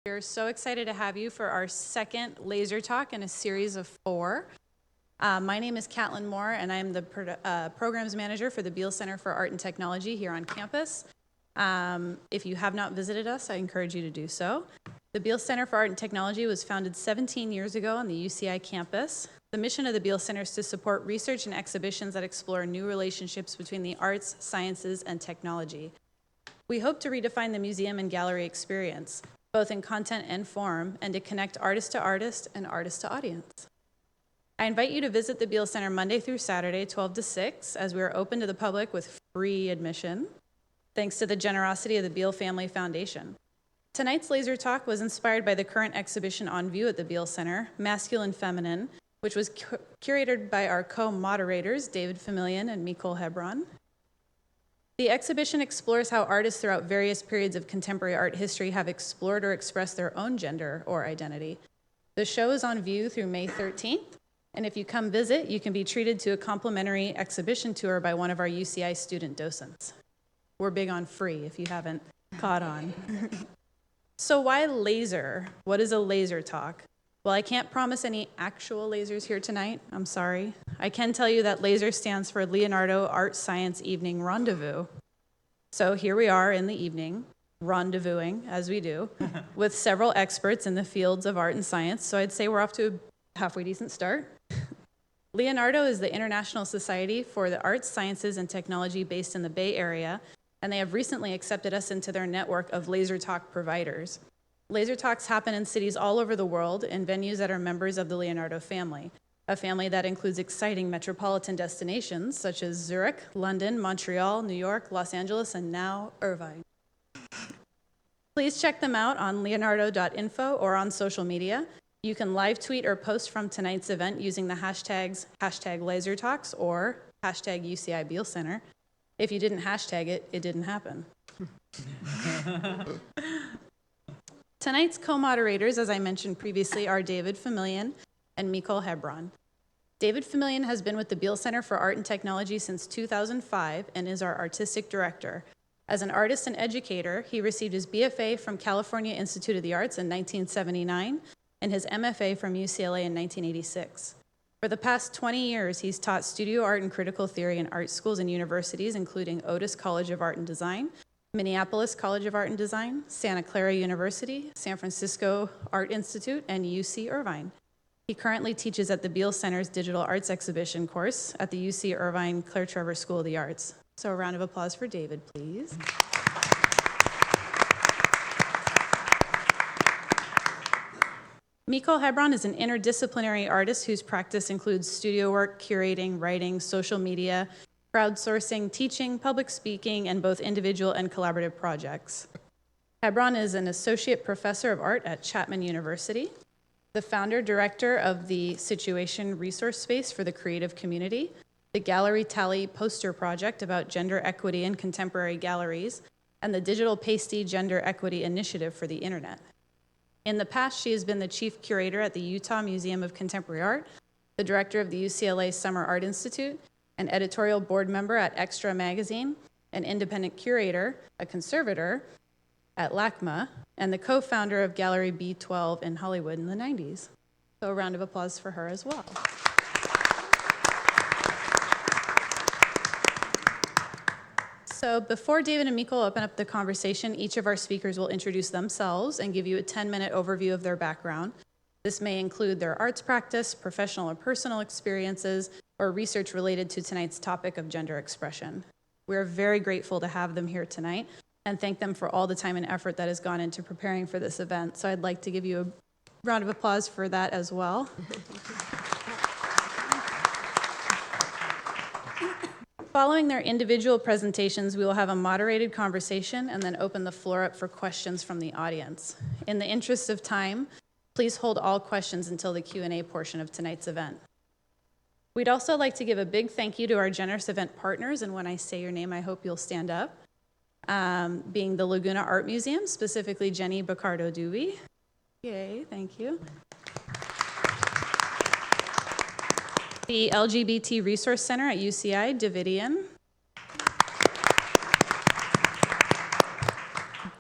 We're so excited to have you for our second laser talk in a series of 4. My name is Catlin Moore, and I'm the programs manager for the Beal Center for Art and Technology here on campus. If you have not visited us, I encourage you to do so. The Beal Center for Art and Technology was founded 17 years ago on the UCI campus. The mission of the Beal Center is to support research and exhibitions that explore new relationships between the arts, sciences, and technology. We hope to redefine the museum and gallery experience, both in content and form, and to connect artist to artist and artist to audience. I invite you to visit the Beal Center Monday through Saturday, 12 to 6, as we are open to the public with free admission, thanks to the generosity of the Beal Family Foundation. Tonight's laser talk was inspired by the current exhibition on view at the Beal Center, Masculine Feminine, which was curated by our co-moderators, David Famillion and Nicole Hebron. The exhibition explores how artists throughout various periods of contemporary art history have explored or expressed their own gender or identity. The show is on view through May 13th, and if you come visit, you can be treated to a complimentary exhibition tour by one of our UCI student docents. We're big on free if you haven't caught on. So why laser? What is a laser talk? Well, I can't promise any actual lasers here tonight. I'm sorry. I can tell you that laser stands for Leonardo Art Science Evening Rendezvous. So here we are in the evening, rendezvousing, as we do, with several experts in the fields of art and science. So I'd say we're off to a halfway decent start. Leonardo is the International Society for the Arts, Sciences, and Technology based in the Bay Area, and they have recently accepted us into their network of laser talk providers. Laser talks happen in cities all over the world in venues that are members of the Leonardo family, a family that includes exciting metropolitan destinations such as Zurich, London, Montreal, New York, Los Angeles, and now Irvine. Please check them out on leonardo.info or on social media. You can live tweet or post from tonight's event using the hashtags #LaserTalks or #UCI Beal Center. If you didn't hashtag it, it didn't happen. Tonight's co-moderators, as I mentioned previously, are David Famillion and Nicole Hebron. David Famillion has been with the Beal Center for Art and Technology since 2005 and is our artistic director. As an artist and educator, he received his BFA from California Institute of the Arts in 1979 and his MFA from UCLA in 1986. For the past 20 years, he's taught studio art and critical theory in art schools and universities, including Otis College of Art and Design, Minneapolis College of Art and Design, Santa Clara University, San Francisco Art Institute, and UC Irvine. He currently teaches at the Beal Center's Digital Arts Exhibition course at the UC Irvine Claire Trevor School of the Arts. So a round of applause for David, please. Nicole Hebron is an interdisciplinary artist whose practice includes studio work, curating, writing, social media, crowdsourcing, teaching, public speaking, and both individual and collaborative projects. Hebron is an associate professor of art at Chapman University, the founder-director of the Situation Resource Space for the Creative Community, the Gallery Tally poster project about gender equity in contemporary galleries, and the Digital Pasty Gender Equity Initiative for the Internet. In the past, she has been the chief curator at the Utah Museum of Contemporary Art, the director of the UCLA Summer Art Institute, an editorial board member at Extra Magazine, an independent curator, a conservator at LACMA, and the co-founder of Gallery B12 in Hollywood in the 90s. So a round of applause for her as well. So before David and Nicole open up the conversation, each of our speakers will introduce themselves and give you a 10-minute overview of their background. This may include their arts practice, professional or personal experiences, or research related to tonight's topic of gender expression. We're very grateful to have them here tonight and thank them for all the time and effort that has gone into preparing for this event. So I'd like to give you a round of applause for that as well. Following their individual presentations, we will have a moderated conversation and then open the floor up for questions from the audience. In the interest of time, please hold all questions until the Q&A portion of tonight's event. We'd also like to give a big thank you to our generous event partners, and when I say your name, I hope you'll stand up, being the Laguna Art Museum, specifically Jenny Baccardo-Dewey. Yay, thank you. The LGBT Resource Center at UCI, Davidian.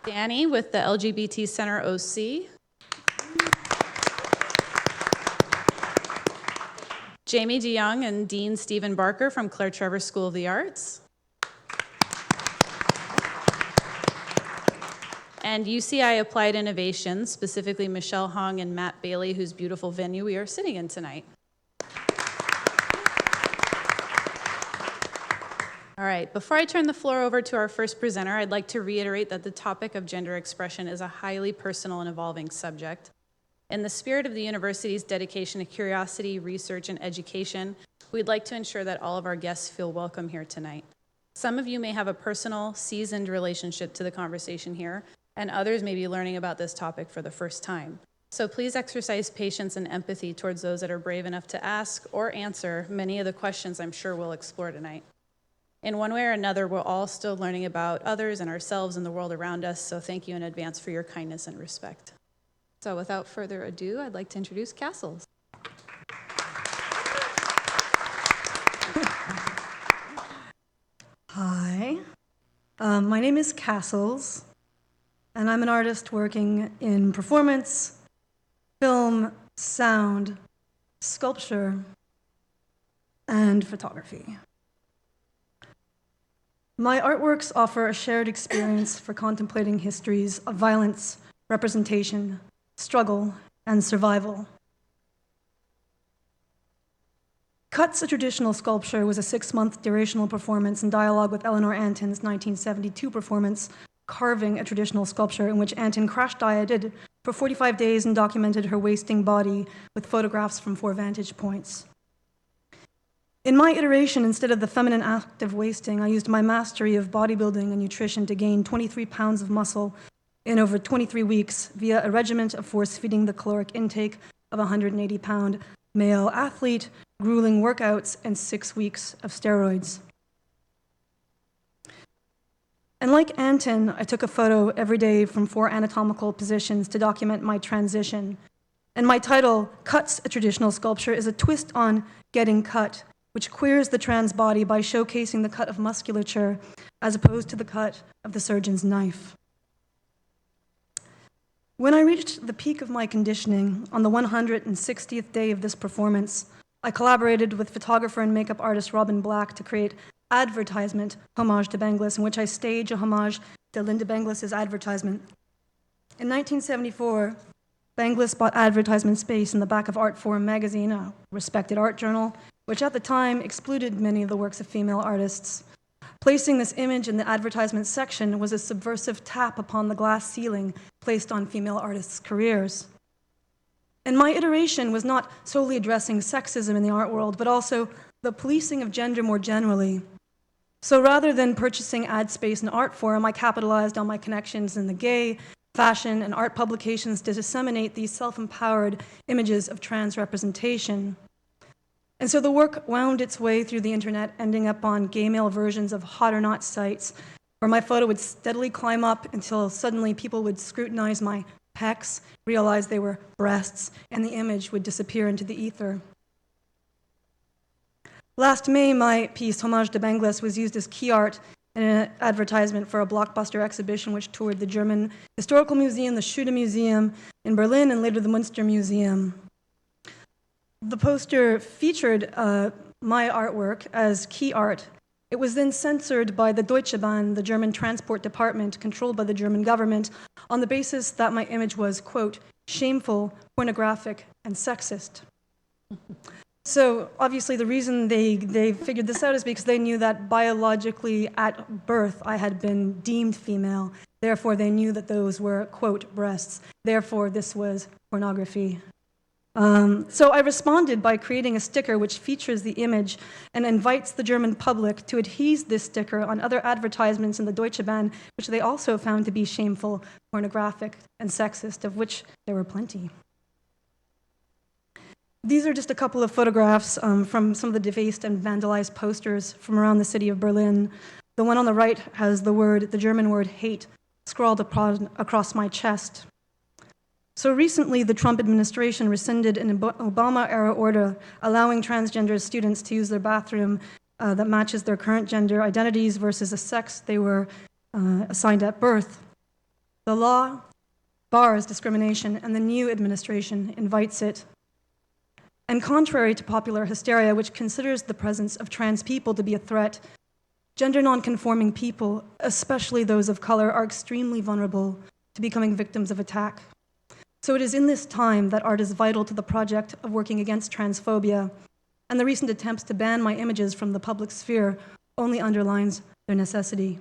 Danny with the LGBT Center OC, Jamie DeYoung and Dean Stephen Barker from Claire Trevor School of the Arts. And UCI Applied Innovation, specifically Michelle Hong and Matt Bailey, whose beautiful venue we are sitting in tonight. All right, before I turn the floor over to our first presenter, I'd like to reiterate that the topic of gender expression is a highly personal and evolving subject. In the spirit of the university's dedication to curiosity, research, and education, we'd like to ensure that all of our guests feel welcome here tonight. Some of you may have a personal, seasoned relationship to the conversation here, and others may be learning about this topic for the first time. So please exercise patience and empathy towards those that are brave enough to ask or answer many of the questions I'm sure we'll explore tonight. In one way or another, we're all still learning about others and ourselves and the world around us, so thank you in advance for your kindness and respect. So without further ado, I'd like to introduce Castles. Hi, my name is Castles, and I'm an artist working in performance, film, sound, sculpture, and photography. My artworks offer a shared experience for contemplating histories of violence, representation, struggle, and survival. Cuts, a traditional sculpture, was a 6-month durational performance in dialogue with Eleanor Anton's 1972 performance, Carving, a Traditional Sculpture, in which Anton crash-dieted for 45 days and documented her wasting body with photographs from 4 vantage points. In my iteration, instead of the feminine act of wasting, I used my mastery of bodybuilding and nutrition to gain 23 pounds of muscle in over 23 weeks via a regimen of force-feeding the caloric intake of a 180-pound male athlete, grueling workouts, and 6 weeks of steroids. And like Anton, I took a photo every day from 4 anatomical positions to document my transition. And my title, Cuts, a Traditional Sculpture, is a twist on getting cut, which queers the trans body by showcasing the cut of musculature as opposed to the cut of the surgeon's knife. When I reached the peak of my conditioning on the 160th day of this performance, I collaborated with photographer and makeup artist Robin Black to create Advertisement, Homage to Benglis, in which I stage a homage to Linda Benglis's advertisement. In 1974, Benglis bought advertisement space in the back of Art Forum magazine, a respected art journal, which at the time excluded many of the works of female artists. Placing this image in the advertisement section was a subversive tap upon the glass ceiling placed on female artists' careers. And my iteration was not solely addressing sexism in the art world, but also the policing of gender more generally. So rather than purchasing ad space in Art Forum, I capitalized on my connections in the gay, fashion, and art publications to disseminate these self-empowered images of trans representation. And so the work wound its way through the internet, ending up on gay male versions of Hot or Not sites, where my photo would steadily climb up until suddenly people would scrutinize my pecs, realize they were breasts, and the image would disappear into the ether. Last May, my piece, Homage to Benglis, was used as key art in an advertisement for a blockbuster exhibition which toured the German Historical Museum, the Schude Museum in Berlin, and later the Münster Museum. The poster featured my artwork as key art. It was then censored by the Deutsche Bahn, the German transport department controlled by the German government, on the basis that my image was, quote, shameful, pornographic, and sexist. So obviously the reason they figured this out is because they knew that biologically at birth I had been deemed female. Therefore they knew that those were, quote, breasts. Therefore this was pornography. So I responded by creating a sticker which features the image and invites the German public to adhese this sticker on other advertisements in the Deutsche Bahn, which they also found to be shameful, pornographic, and sexist, of which there were plenty. These are just a couple of photographs from some of the defaced and vandalized posters from around the city of Berlin. The one on the right has the German word hate, scrawled across my chest. So recently, the Trump administration rescinded an Obama-era order allowing transgender students to use their bathroom that matches their current gender identities versus a sex they were assigned at birth. The law bars discrimination, and the new administration invites it. And contrary to popular hysteria, which considers the presence of trans people to be a threat, gender nonconforming people, especially those of color, are extremely vulnerable to becoming victims of attack. So it is in this time that art is vital to the project of working against transphobia, and the recent attempts to ban my images from the public sphere only underlines their necessity.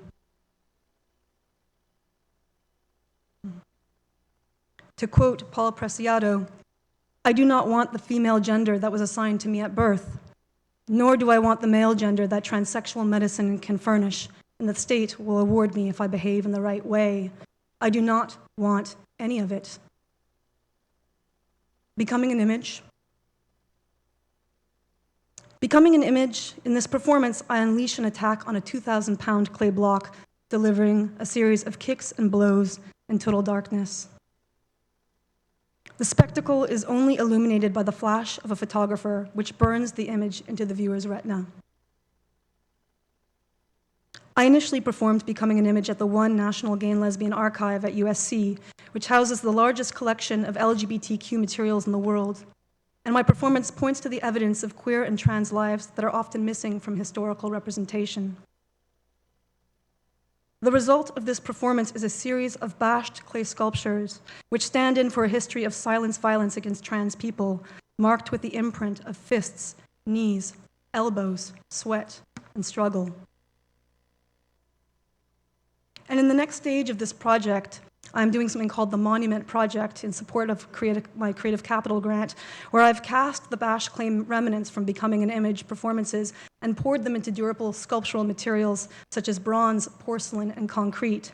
To quote Paul Preciado, "I do not want the female gender that was assigned to me at birth, nor do I want the male gender that transsexual medicine can furnish and the state will award me if I behave in the right way. I do not want any of it." Becoming an image. Becoming an image, in this performance, I unleash an attack on a 2,000-pound clay block, delivering a series of kicks and blows in total darkness. The spectacle is only illuminated by the flash of a photographer, which burns the image into the viewer's retina. I initially performed Becoming an Image at the One National Gay and Lesbian Archive at USC, which houses the largest collection of LGBTQ materials in the world. And my performance points to the evidence of queer and trans lives that are often missing from historical representation. The result of this performance is a series of bashed clay sculptures, which stand in for a history of silence violence against trans people, marked with the imprint of fists, knees, elbows, sweat, and struggle. And in the next stage of this project, I'm doing something called the Monument Project in support of my Creative Capital grant, where I've cast the bashed clay remnants from Becoming an Image performances and poured them into durable sculptural materials such as bronze, porcelain, and concrete.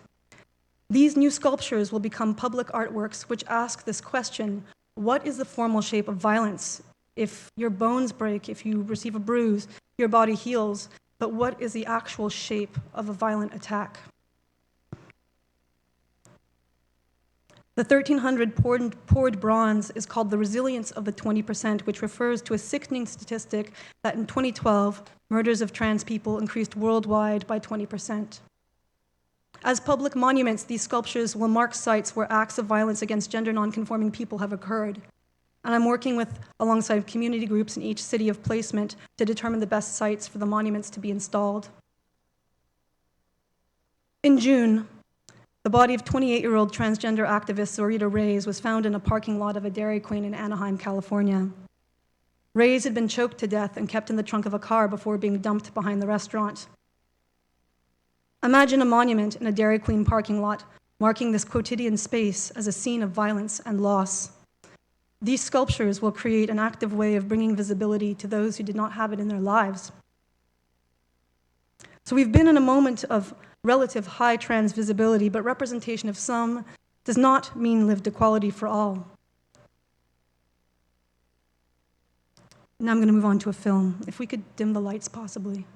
These new sculptures will become public artworks which ask this question: what is the formal shape of violence? If your bones break, if you receive a bruise, your body heals, but what is the actual shape of a violent attack? The 1,300 poured bronze is called the resilience of the 20%, which refers to a sickening statistic that in 2012, murders of trans people increased worldwide by 20%. As public monuments, these sculptures will mark sites where acts of violence against gender nonconforming people have occurred. And I'm working alongside community groups in each city of placement to determine the best sites for the monuments to be installed. In June, the body of 28-year-old transgender activist Zorita Reyes was found in a parking lot of a Dairy Queen in Anaheim, California. Reyes had been choked to death and kept in the trunk of a car before being dumped behind the restaurant. Imagine a monument in a Dairy Queen parking lot marking this quotidian space as a scene of violence and loss. These sculptures will create an active way of bringing visibility to those who did not have it in their lives. So we've been in a moment of relative high trans visibility, but representation of some does not mean lived equality for all. Now I'm going to move on to a film. If we could dim the lights, possibly.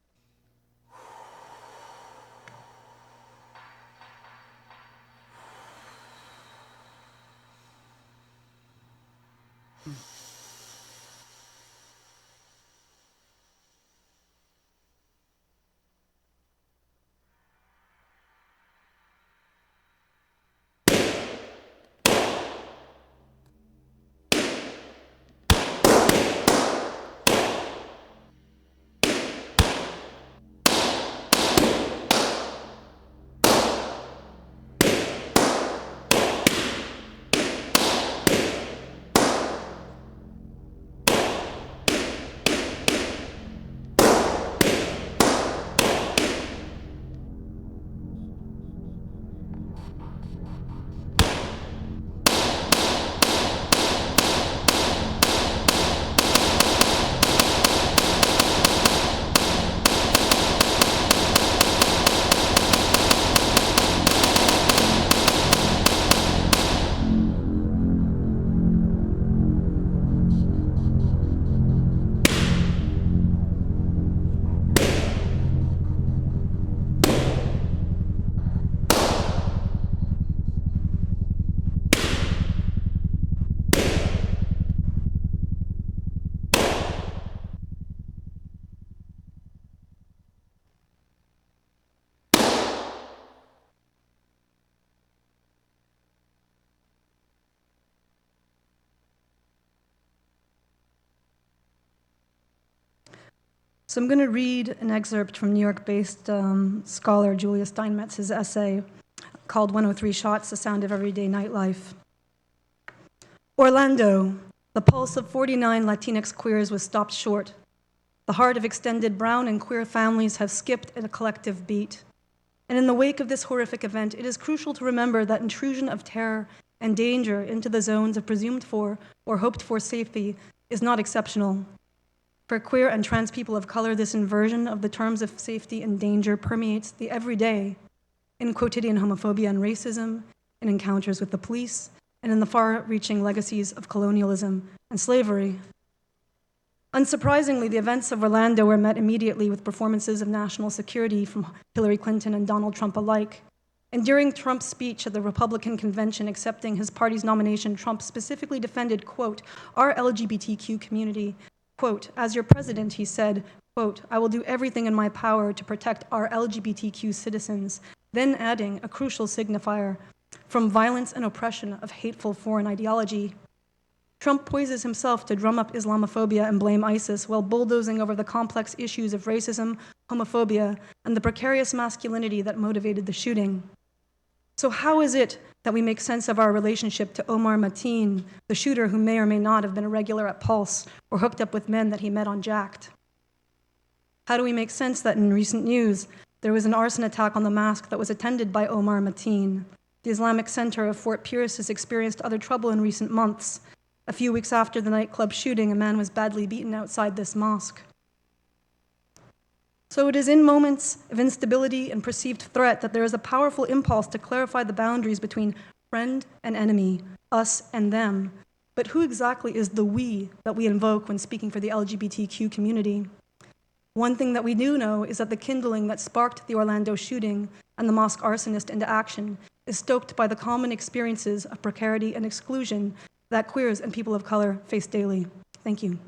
So I'm going to read an excerpt from New York-based scholar Julia Steinmetz's essay called 103 Shots, The Sound of Everyday Nightlife. Orlando, the pulse of 49 Latinx queers was stopped short. The heart of extended brown and queer families have skipped at a collective beat. And in the wake of this horrific event, it is crucial to remember that intrusion of terror and danger into the zones of presumed for or hoped for safety is not exceptional. For queer and trans people of color, this inversion of the terms of safety and danger permeates the everyday in quotidian homophobia and racism, in encounters with the police, and in the far-reaching legacies of colonialism and slavery. Unsurprisingly, the events of Orlando were met immediately with performances of national security from Hillary Clinton and Donald Trump alike. And during Trump's speech at the Republican convention accepting his party's nomination, Trump specifically defended, quote, our LGBTQ community. Quote, as your president, he said, quote, I will do everything in my power to protect our LGBTQ citizens, then adding a crucial signifier, from violence and oppression of hateful foreign ideology. Trump poises himself to drum up Islamophobia and blame ISIS while bulldozing over the complex issues of racism, homophobia, and the precarious masculinity that motivated the shooting. So how is it that we make sense of our relationship to Omar Mateen, the shooter who may or may not have been a regular at Pulse or hooked up with men that he met on Jacked? How do we make sense that in recent news, there was an arson attack on the mosque that was attended by Omar Mateen? The Islamic Center of Fort Pierce has experienced other trouble in recent months. A few weeks after the nightclub shooting, a man was badly beaten outside this mosque. So it is in moments of instability and perceived threat that there is a powerful impulse to clarify the boundaries between friend and enemy, us and them. But who exactly is the we that we invoke when speaking for the LGBTQ community? One thing that we do know is that the kindling that sparked the Orlando shooting and the mosque arsonist into action is stoked by the common experiences of precarity and exclusion that queers and people of color face daily. Thank you.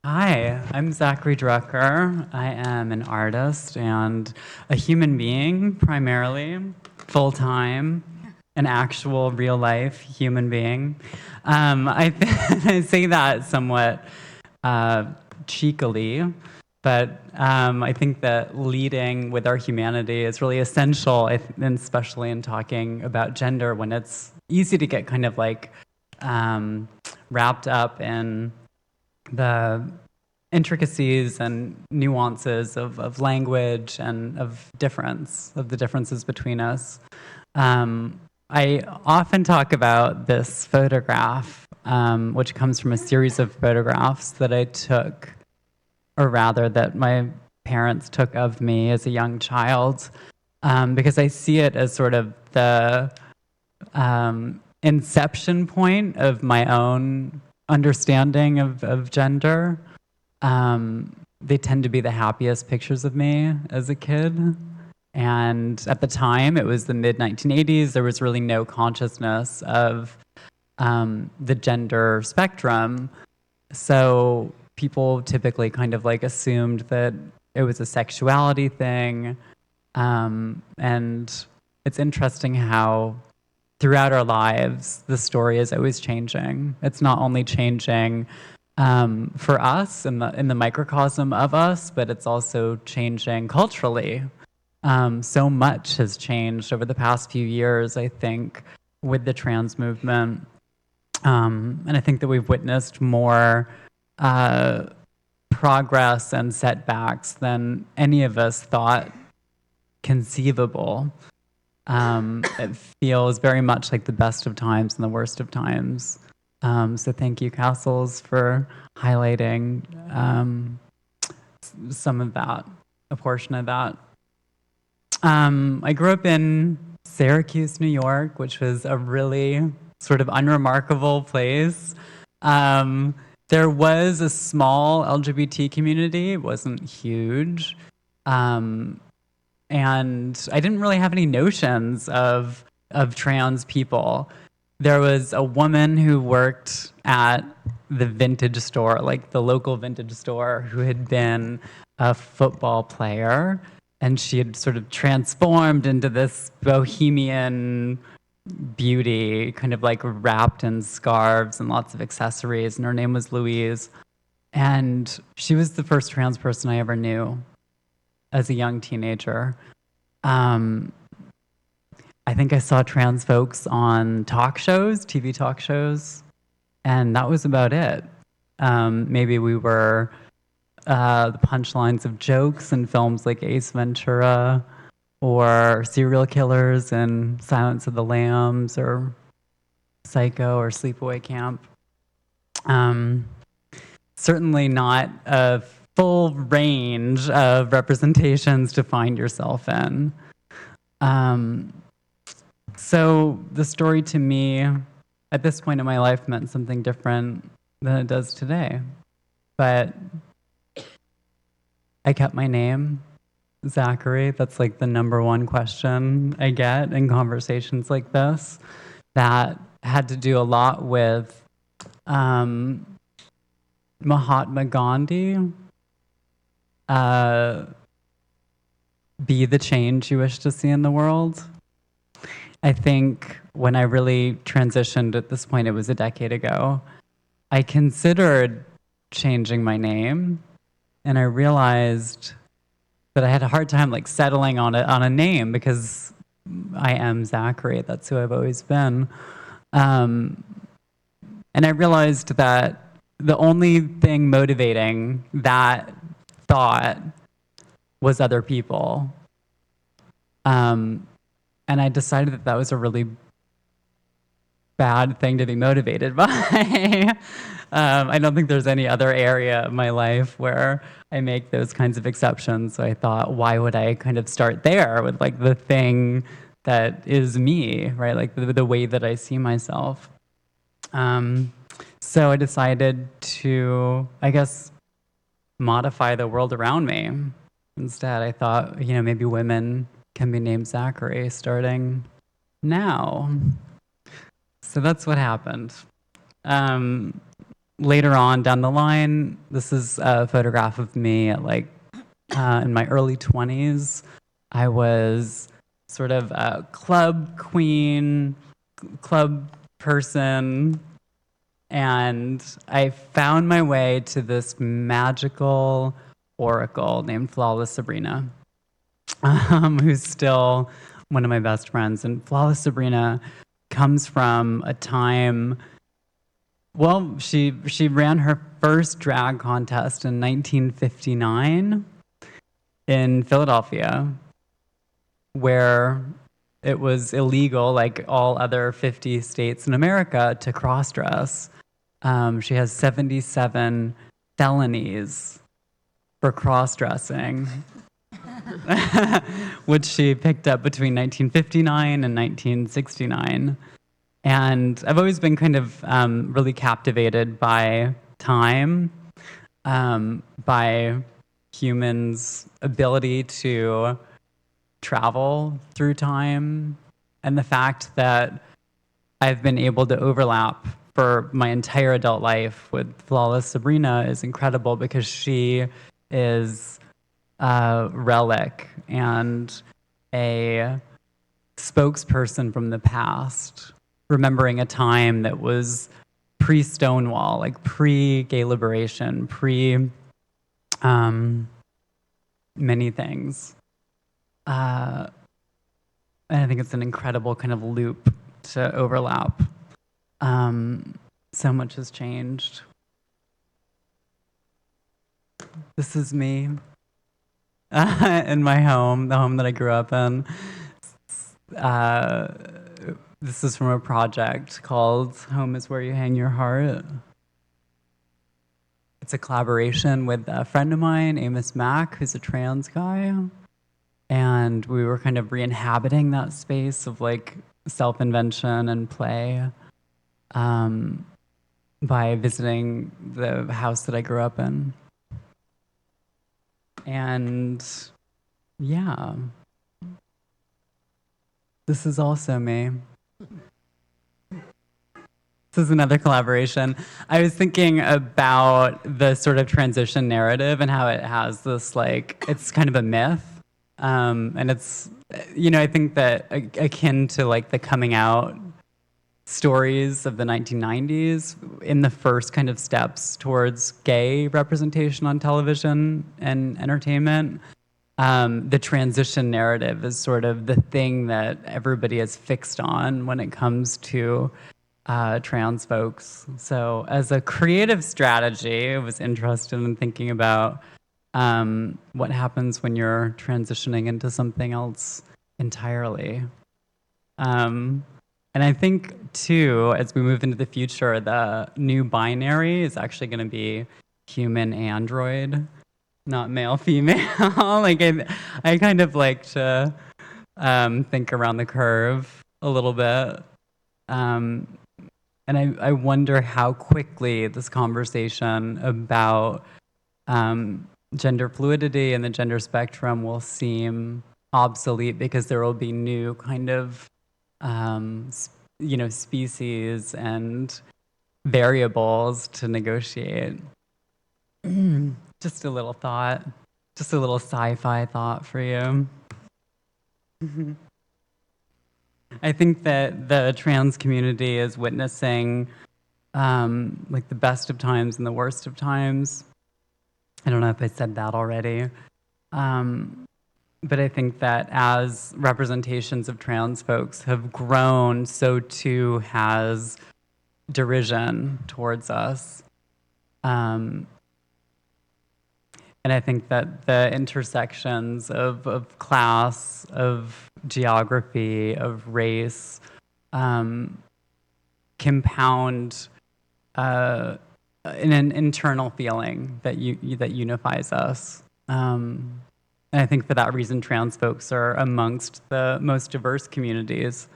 Hi, I'm Zachary Drucker. I am an artist and a human being, primarily, full-time, an actual real-life human being. I say that somewhat cheekily, but I think that leading with our humanity is really essential, and especially in talking about gender, when it's easy to get kind of like wrapped up in the intricacies and nuances of language and of the differences between us. I often talk about this photograph, which comes from a series of photographs that I took, or rather that my parents took of me as a young child, because I see it as sort of the inception point of my own understanding of gender. They tend to be the happiest pictures of me as a kid. And at the time, it was the mid-1980s, there was really no consciousness of the gender spectrum. So people typically kind of like assumed that it was a sexuality thing. And it's interesting how throughout our lives, the story is always changing. It's not only changing for us in the microcosm of us, but it's also changing culturally. So much has changed over the past few years, I think, with the trans movement. And I think that we've witnessed more progress and setbacks than any of us thought conceivable. It feels very much like the best of times and the worst of times. So thank you, Castles, for highlighting some of that, a portion of that. I grew up in Syracuse, New York, which was a really sort of unremarkable place. There was a small LGBT community. It wasn't huge. And I didn't really have any notions of trans people. There was a woman who worked at the vintage store, like the local vintage store, who had been a football player, and she had sort of transformed into this bohemian beauty, kind of like wrapped in scarves and lots of accessories. And her name was Louise. And she was the first trans person I ever knew as a young teenager. I think I saw trans folks on talk shows, TV talk shows, and that was about it. Maybe we were the punchlines of jokes in films like Ace Ventura, or serial killers in Silence of the Lambs, or Psycho, or Sleepaway Camp. Certainly not a full range of representations to find yourself in. So the story to me at this point in my life meant something different than it does today. But I kept my name, Zachary. That's like the number one question I get in conversations like this. That had to do a lot with Mahatma Gandhi. Be the change you wish to see in the world. I think when I really transitioned at this point, it was a decade ago, I considered changing my name, and I realized that I had a hard time like settling on a name because I am Zachary. That's who I've always been. And I realized that the only thing motivating that thought was other people. And I decided that that was a really bad thing to be motivated by. I don't think there's any other area of my life where I make those kinds of exceptions. So I thought, why would I kind of start there with like the thing that is me, right? Like the way that I see myself. So I decided to, I guess, modify the world around me. Instead, I thought, maybe women can be named Zachary starting now. So that's what happened. Later on down the line, this is a photograph of me at in my early 20s. I was sort of a club queen, club person, and I found my way to this magical oracle named Flawless Sabrina, who's still one of my best friends. And Flawless Sabrina comes from a time, well, she ran her first drag contest in 1959 in Philadelphia, where it was illegal, like all other 50 states in America, to cross-dress. She has 77 felonies for cross-dressing, which she picked up between 1959 and 1969. And I've always been kind of really captivated by time, by humans' ability to travel through time, and the fact that I've been able to overlap for my entire adult life with Flawless Sabrina is incredible, because she is a relic and a spokesperson from the past, remembering a time that was pre-Stonewall, like pre-gay liberation, many things. And I think it's an incredible kind of loop to overlap. So much has changed. This is me in my home, the home that I grew up in. This is from a project called Home is Where You Hang Your Heart. It's a collaboration with a friend of mine, Amos Mack, who's a trans guy. And we were kind of re-inhabiting that space of like self-invention and play by visiting the house that I grew up in. And yeah, this is also me. This is another collaboration. I was thinking about the sort of transition narrative and how it has this, like, it's kind of a myth. And it's, I think that akin to like the coming out stories of the 1990s in the first kind of steps towards gay representation on television and entertainment. The transition narrative is sort of the thing that everybody is fixed on when it comes to trans folks. So as a creative strategy, I was interested in thinking about what happens when you're transitioning into something else entirely. And I think, too, as we move into the future, the new binary is actually going to be human-android, not male-female. Like, I kind of like to think around the curve a little bit. And I wonder how quickly this conversation about gender fluidity and the gender spectrum will seem obsolete because there will be new kind of species and variables to negotiate. Just a little thought, just a little sci-fi thought for you. I think that the trans community is witnessing like the best of times and the worst of times. I don't know if I said that already. But I think that as representations of trans folks have grown, so too has derision towards us. And I think that the intersections of class, of geography, of race, compound in an internal feeling that unifies us. And I think for that reason, trans folks are amongst the most diverse communities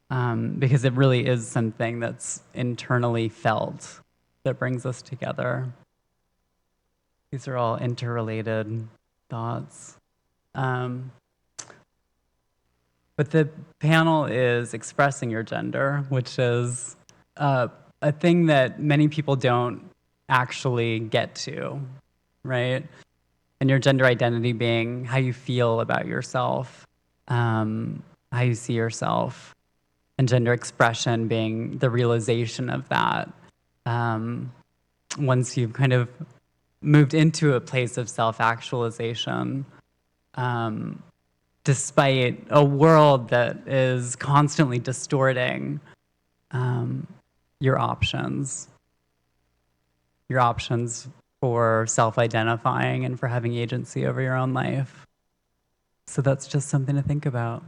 because it really is something that's internally felt that brings us together. These are all interrelated thoughts. But the panel is expressing your gender, which is a thing that many people don't actually get to, right? And your gender identity being how you feel about yourself, how you see yourself, and gender expression being the realization of that. Once you've kind of moved into a place of self-actualization, despite a world that is constantly distorting your options for self-identifying and for having agency over your own life. So that's just something to think about.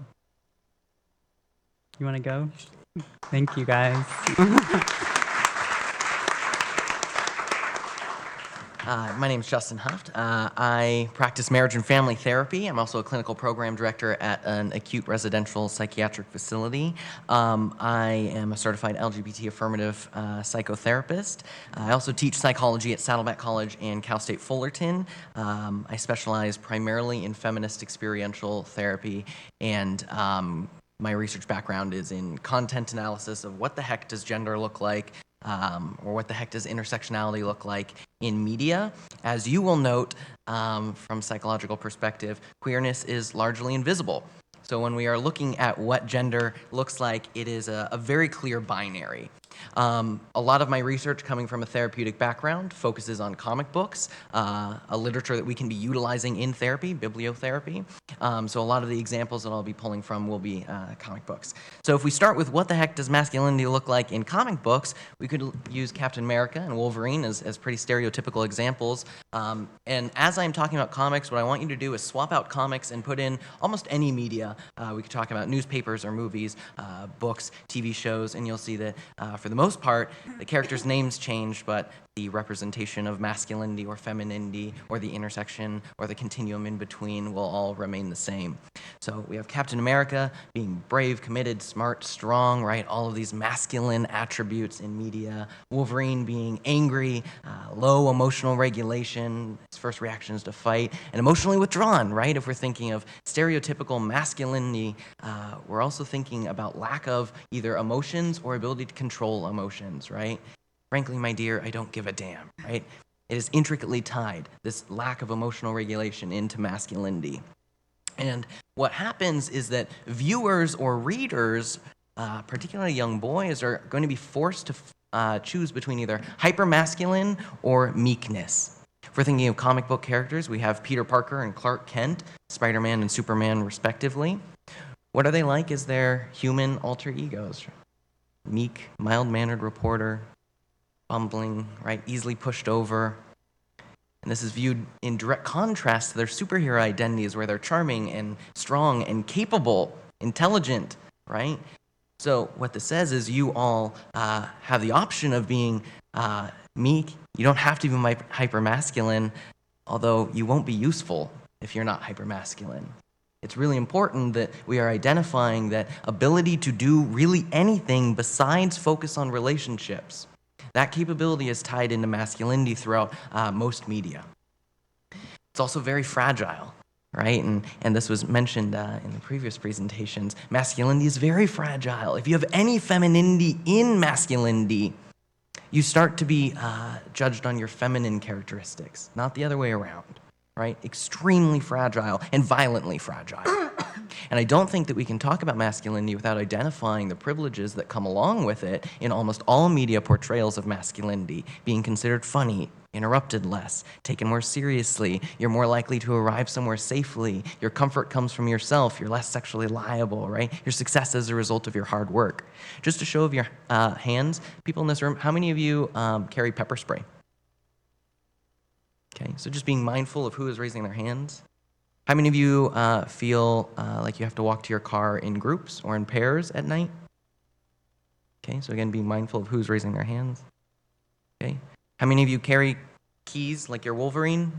You want to go? Thank you, guys. My name is Justin Huft. I practice marriage and family therapy. I'm also a clinical program director at an acute residential psychiatric facility. I am a certified LGBT affirmative psychotherapist. I also teach psychology at Saddleback College and Cal State Fullerton. I specialize primarily in feminist experiential therapy, and my research background is in content analysis of what the heck does gender look like, or what the heck does intersectionality look like in media. As you will note, from psychological perspective, queerness is largely invisible. So when we are looking at what gender looks like, it is a very clear binary. A lot of my research coming from a therapeutic background focuses on comic books, a literature that we can be utilizing in therapy, bibliotherapy. So a lot of the examples that I'll be pulling from will be comic books. So if we start with what the heck does masculinity look like in comic books, we could use Captain America and Wolverine as pretty stereotypical examples. And as I'm talking about comics, what I want you to do is swap out comics and put in almost any media. We could talk about newspapers or movies, books, TV shows, and you'll see that for the most part, the characters' names change, but the representation of masculinity or femininity or the intersection or the continuum in between will all remain the same. So we have Captain America being brave, committed, smart, strong, right? All of these masculine attributes in media. Wolverine being angry, low emotional regulation, his first reaction is to fight, and emotionally withdrawn, right? If we're thinking of stereotypical masculinity, we're also thinking about lack of either emotions or ability to control emotions, right? Frankly, my dear, I don't give a damn, right? It is intricately tied, this lack of emotional regulation, into masculinity. And what happens is that viewers or readers, particularly young boys, are going to be forced to choose between either hypermasculine or meekness. If we're thinking of comic book characters, we have Peter Parker and Clark Kent, Spider-Man and Superman, respectively. What are they like as their human alter egos? Meek, mild-mannered reporter, bumbling, right, easily pushed over. And this is viewed in direct contrast to their superhero identities, where they're charming and strong and capable, intelligent, right? So what this says is you all have the option of being meek. You don't have to be hypermasculine, although you won't be useful if you're not hypermasculine. It's really important that we are identifying that ability to do really anything besides focus on relationships. That capability is tied into masculinity throughout most media. It's also very fragile, right? And this was mentioned in the previous presentations. Masculinity is very fragile. If you have any femininity in masculinity, you start to be judged on your feminine characteristics, not the other way around, right? Extremely fragile and violently fragile. And I don't think that we can talk about masculinity without identifying the privileges that come along with it in almost all media portrayals of masculinity. Being considered funny, interrupted less, taken more seriously, you're more likely to arrive somewhere safely, your comfort comes from yourself, you're less sexually liable, right? Your success is a result of your hard work. Just a show of your hands, people in this room, how many of you carry pepper spray? Okay, so just being mindful of who is raising their hands. How many of you feel like you have to walk to your car in groups or in pairs at night? Okay, so again, being mindful of who's raising their hands. Okay, how many of you carry keys like you're Wolverine?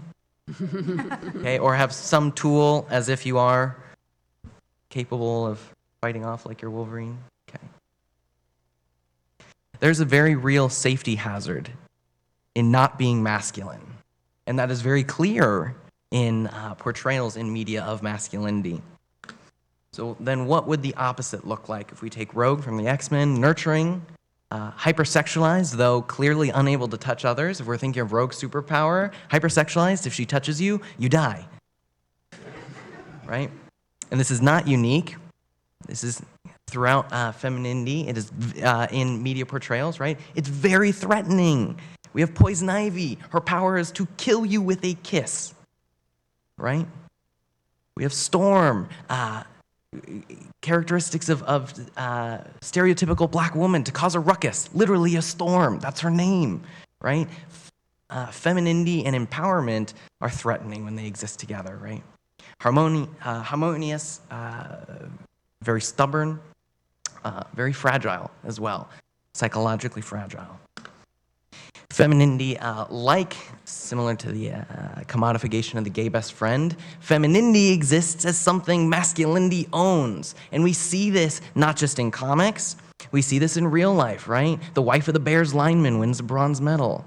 Okay, or have some tool as if you are capable of fighting off like you're Wolverine? Okay. There's a very real safety hazard in not being masculine, and that is very clear in portrayals in media of masculinity. So then what would the opposite look like if we take Rogue from the X-Men, nurturing, hypersexualized, though clearly unable to touch others? If we're thinking of Rogue's superpower, hypersexualized, if she touches you, you die. Right? And this is not unique. This is throughout femininity. It is in media portrayals, right? It's very threatening. We have Poison Ivy. Her power is to kill you with a kiss. Right? We have Storm, characteristics of stereotypical black woman, to cause a ruckus, literally a storm, that's her name, right? Femininity and empowerment are threatening when they exist together, right? Harmonious, very stubborn, very fragile as well, psychologically fragile. Femininity, similar to the commodification of the gay best friend, femininity exists as something masculinity owns. And we see this not just in comics, we see this in real life, right? The wife of the Bears lineman wins a bronze medal.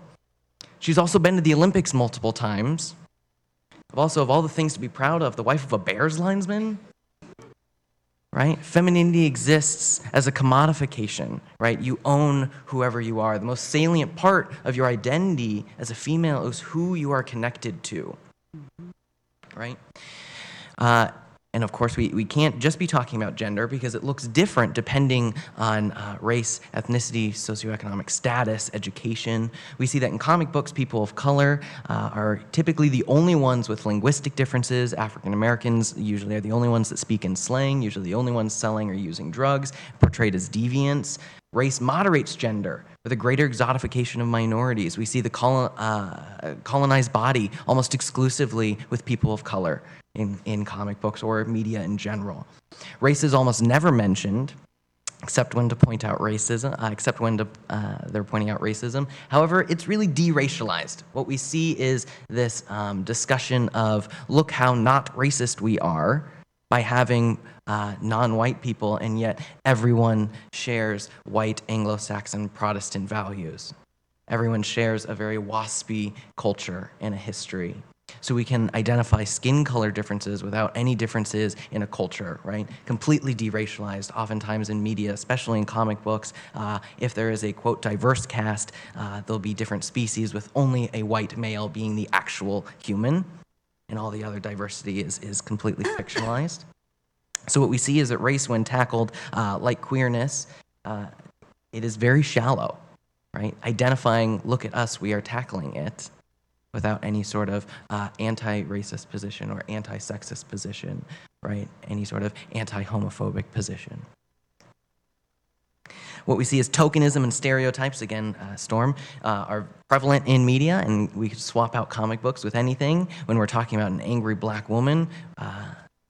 She's also been to the Olympics multiple times. Also, of all the things to be proud of, the wife of a Bears lineman, right? Femininity exists as a commodification, right? You own whoever you are. The most salient part of your identity as a female is who you are connected to, right? And of course, we can't just be talking about gender because it looks different depending on race, ethnicity, socioeconomic status, education. We see that in comic books, people of color are typically the only ones with linguistic differences. African Americans usually are the only ones that speak in slang, usually the only ones selling or using drugs, portrayed as deviants. Race moderates gender with a greater exotification of minorities. We see the colonized body almost exclusively with people of color in comic books or media in general. Race is almost never mentioned, except when to point out racism, they're pointing out racism. However, it's really deracialized. What we see is this discussion of, look how not racist we are by having non-white people, and yet everyone shares white Anglo-Saxon Protestant values. Everyone shares a very waspy culture and a history. So we can identify skin color differences without any differences in a culture, right? Completely deracialized, oftentimes in media, especially in comic books. If there is a, quote, diverse cast, there'll be different species with only a white male being the actual human. and all the other diversity is completely fictionalized. So what we see is that race, when tackled like queerness, it is very shallow, right? Identifying, look at us, we are tackling it, without any sort of anti-racist position or anti-sexist position, right? Any sort of anti-homophobic position. What we see is tokenism and stereotypes, again, Storm, are prevalent in media, and we could swap out comic books with anything. When we're talking about an angry black woman,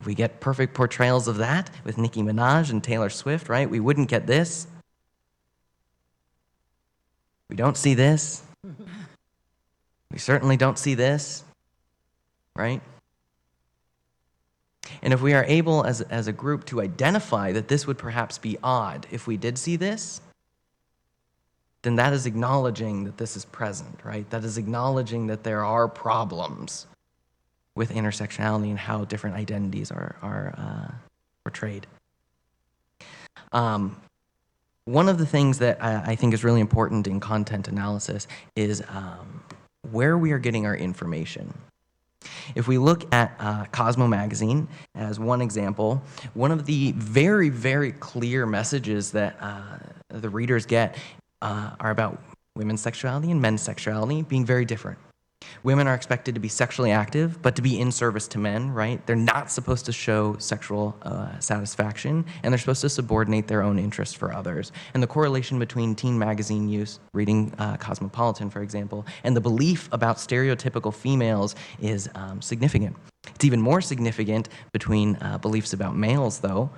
we get perfect portrayals of that with Nicki Minaj and Taylor Swift, right? We wouldn't get this. We don't see this. We certainly don't see this, right? And if we are able as a group to identify that this would perhaps be odd if we did see this, then that is acknowledging that this is present, right? That is acknowledging that there are problems with intersectionality and how different identities are portrayed. One of the things that I think is really important in content analysis is where we are getting our information. If we look at Cosmo magazine as one example, one of the very, very clear messages that the readers get are about women's sexuality and men's sexuality being very different. Women are expected to be sexually active, but to be in service to men, right? They're not supposed to show sexual satisfaction, and they're supposed to subordinate their own interests for others. And the correlation between teen magazine use, reading Cosmopolitan, for example, and the belief about stereotypical females is significant. It's even more significant between beliefs about males, though.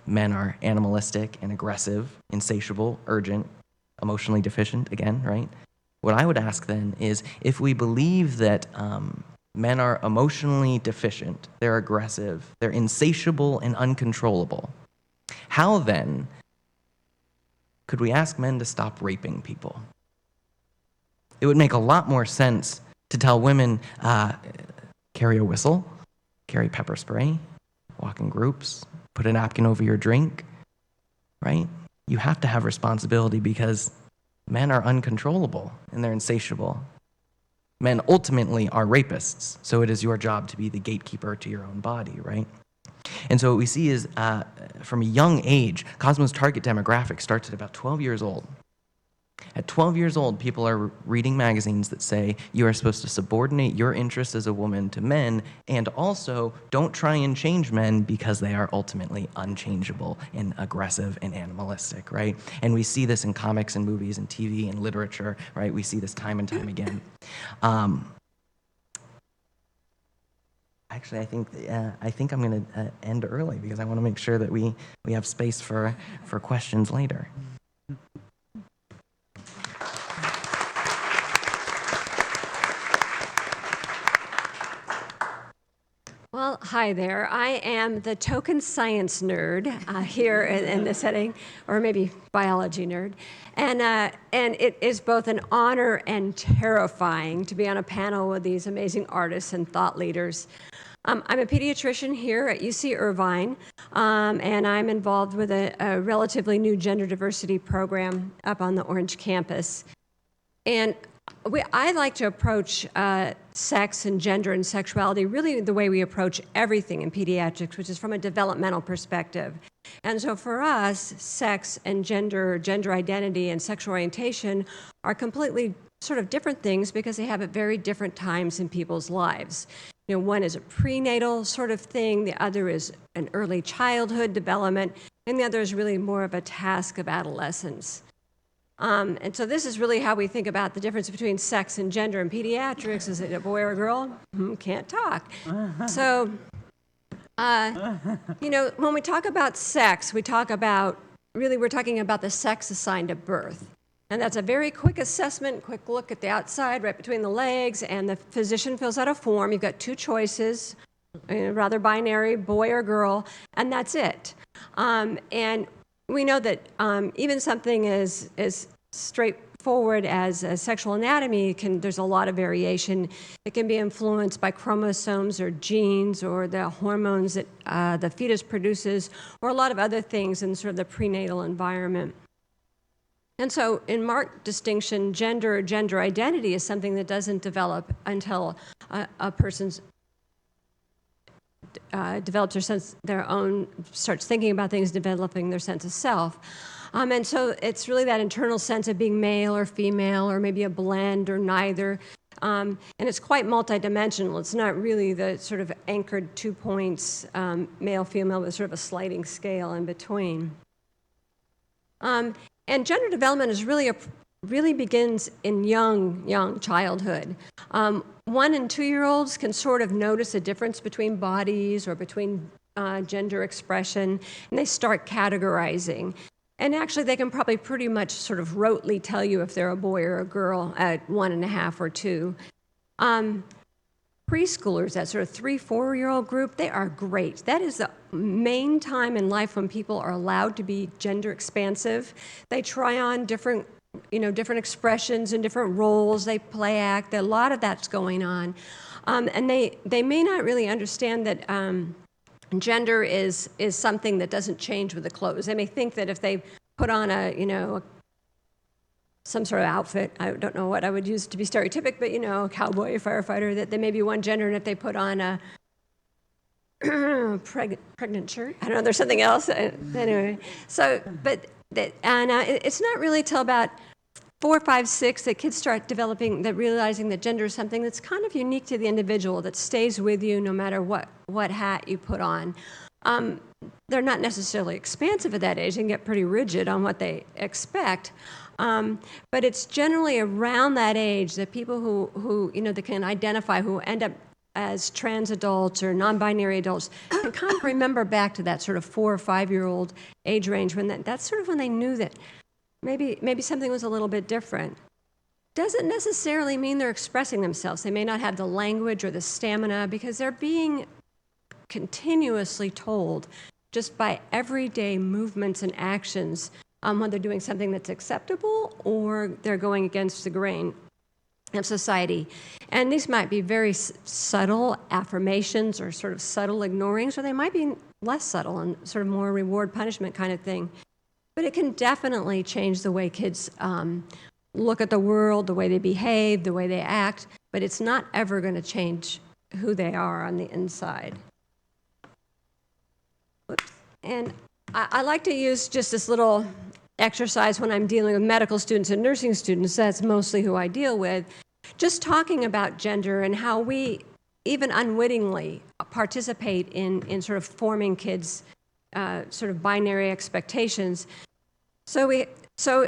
Men are animalistic and aggressive, insatiable, urgent, emotionally deficient, again, right? What I would ask then is, if we believe that men are emotionally deficient, they're aggressive, they're insatiable and uncontrollable, how then could we ask men to stop raping people? It would make a lot more sense to tell women, carry a whistle, carry pepper spray, walk in groups, put a napkin over your drink, right? You have to have responsibility because men are uncontrollable and they're insatiable. Men ultimately are rapists, so it is your job to be the gatekeeper to your own body, right? And so what we see is, from a young age, Cosmo's target demographic starts at about 12 years old. At 12 years old, people are reading magazines that say you are supposed to subordinate your interests as a woman to men, and also don't try and change men because they are ultimately unchangeable and aggressive and animalistic, right? And we see this in comics and movies and TV and literature, right? We see this time and time again. Actually, I think I'm going to end early because I want to make sure that we have space for questions later. Well, hi there. I am the token science nerd here in this setting, or maybe biology nerd. And it is both an honor and terrifying to be on a panel with these amazing artists and thought leaders. I'm a pediatrician here at UC Irvine, and I'm involved with a relatively new gender diversity program up on the Orange campus. And I like to approach sex and gender and sexuality really the way we approach everything in pediatrics, which is from a developmental perspective. And so for us, sex and gender identity and sexual orientation are completely sort of different things because they have at very different times in people's lives. You know, one is a prenatal sort of thing, the other is an early childhood development, and the other is really more of a task of adolescence. And so this is really how we think about the difference between sex and gender in pediatrics. Is it a boy or a girl? Can't talk. So, you know, when we talk about sex, we're talking about the sex assigned at birth. And that's a very quick assessment, quick look at the outside, right between the legs, and the physician fills out a form. You've got two choices, rather binary, boy or girl, and that's it. And we know that even something as straightforward as sexual anatomy, there's a lot of variation. It can be influenced by chromosomes or genes or the hormones that the fetus produces, or a lot of other things in sort of the prenatal environment. And so in marked distinction, gender identity is something that doesn't develop until a person's develops starts thinking about things, developing their sense of self. And so it's really that internal sense of being male or female, or maybe a blend or neither. And it's quite multidimensional. It's not really the sort of anchored 2 points, male, female, with sort of a sliding scale in between. And gender development is really begins in young childhood. 1 and 2-year-olds can sort of notice a difference between bodies or between gender expression, and they start categorizing. And actually, they can probably pretty much sort of rotely tell you if they're a boy or a girl at 1.5 or 2. Preschoolers, that sort of 3-4-year-old group, they are great. That is the main time in life when people are allowed to be gender expansive. They try on different expressions and different roles. They play act. A lot of that's going on. And they may not really understand that gender is something that doesn't change with the clothes. They may think that if they put on some sort of outfit, I don't know what I would use to be stereotypic, but a cowboy, firefighter, that they may be one gender, and if they put on a pregnant shirt, I don't know, there's something else. Anyway, so, it's not really till about 4, 5, 6 that kids start realizing that gender is something that's kind of unique to the individual, that stays with you no matter what hat you put on. They're not necessarily expansive at that age and get pretty rigid on what they expect. But it's generally around that age that people who they can identify, who end up as trans adults or non-binary adults, can kind of remember back to that sort of 4 or 5-year-old age range when that's sort of when they knew that maybe something was a little bit different. Doesn't necessarily mean they're expressing themselves. They may not have the language or the stamina because they're being continuously told just by everyday movements and actions when they're doing something that's acceptable or they're going against the grain of society. And these might be very subtle affirmations or sort of subtle ignorings, or they might be less subtle and sort of more reward-punishment kind of thing. But it can definitely change the way kids look at the world, the way they behave, the way they act, but it's not ever going to change who they are on the inside. Whoops. And I like to use just this little exercise when I'm dealing with medical students and nursing students. That's mostly who I deal with. Just talking about gender and how we, even unwittingly, participate in sort of forming kids' sort of binary expectations. So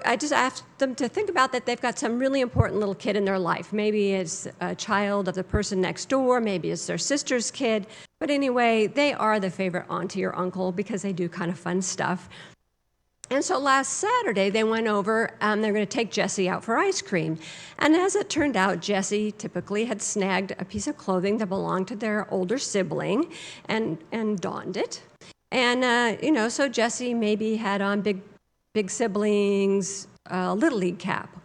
I just asked them to think about that they've got some really important little kid in their life. Maybe it's a child of the person next door, maybe it's their sister's kid, but anyway, they are the favorite auntie or uncle because they do kind of fun stuff. And so last Saturday, they went over, they're going to take Jessie out for ice cream. And as it turned out, Jessie typically had snagged a piece of clothing that belonged to their older sibling and donned it. And, so Jessie maybe had on big siblings' Little League cap,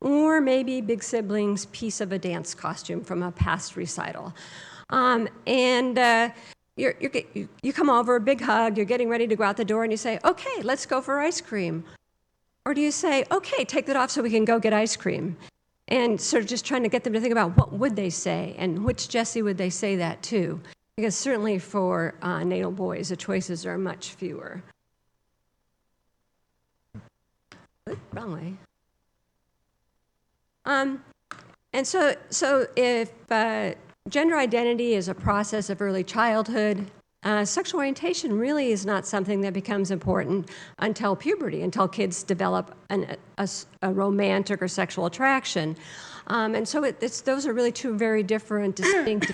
or maybe big siblings' piece of a dance costume from a past recital. You come over, a big hug, you're getting ready to go out the door, and you say, okay, let's go for ice cream. Or do you say, okay, take that off so we can go get ice cream? And sort of just trying to get them to think about what would they say, and which Jessie would they say that to? Because certainly for natal boys, the choices are much fewer. Oops, wrong way. And so if gender identity is a process of early childhood, sexual orientation really is not something that becomes important until puberty, until kids develop a romantic or sexual attraction. And so those are really two very different, distinct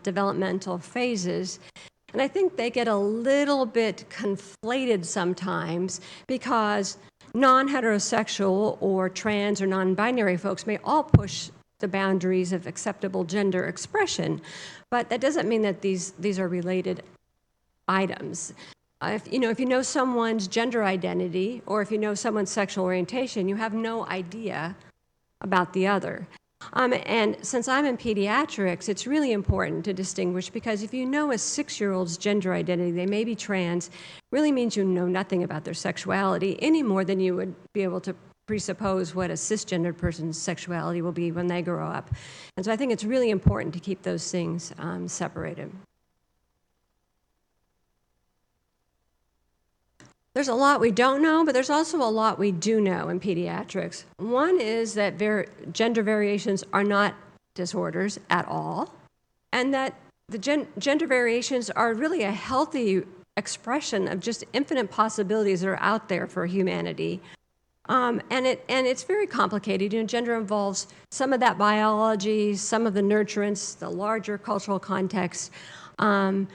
developmental phases. And I think they get a little bit conflated sometimes because non-heterosexual or trans or non-binary folks may all push the boundaries of acceptable gender expression, but that doesn't mean that these are related items. If you know someone's gender identity or if you know someone's sexual orientation, you have no idea about the other. And since I'm in pediatrics, it's really important to distinguish because if you know a 6-year-old's gender identity, they may be trans, really means you know nothing about their sexuality any more than you would be able to presuppose what a cisgendered person's sexuality will be when they grow up. And so I think it's really important to keep those things separated. There's a lot we don't know, but there's also a lot we do know in pediatrics. One is that gender variations are not disorders at all, and that the gender variations are really a healthy expression of just infinite possibilities that are out there for humanity. And it's very complicated. Gender involves some of that biology, some of the nurturance, the larger cultural context. And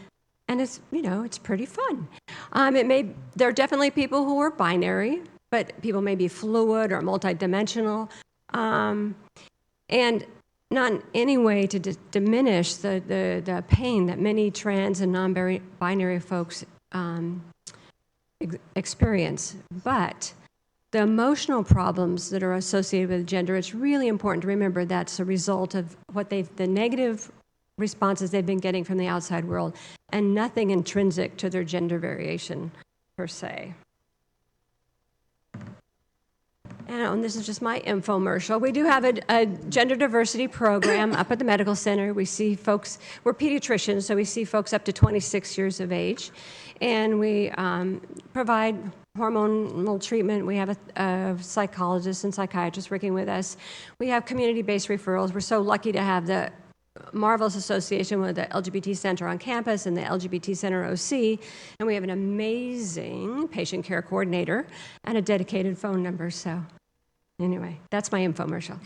it's pretty fun. There are definitely people who are binary, but people may be fluid or multidimensional, and not in any way to diminish the pain that many trans and non-binary folks experience. But the emotional problems that are associated with gender, it's really important to remember that's a result of the negative responses they've been getting from the outside world, and nothing intrinsic to their gender variation per se. And this is just my infomercial. We do have a gender diversity program up at the medical center. We see folks, we're pediatricians, so we see folks up to 26 years of age, and we provide hormonal treatment. We have a psychologist and psychiatrist working with us. We have community-based referrals. We're so lucky to have the marvelous association with the LGBT Center on campus and the LGBT Center OC, and we have an amazing patient care coordinator and a dedicated phone number. So anyway, that's my infomercial.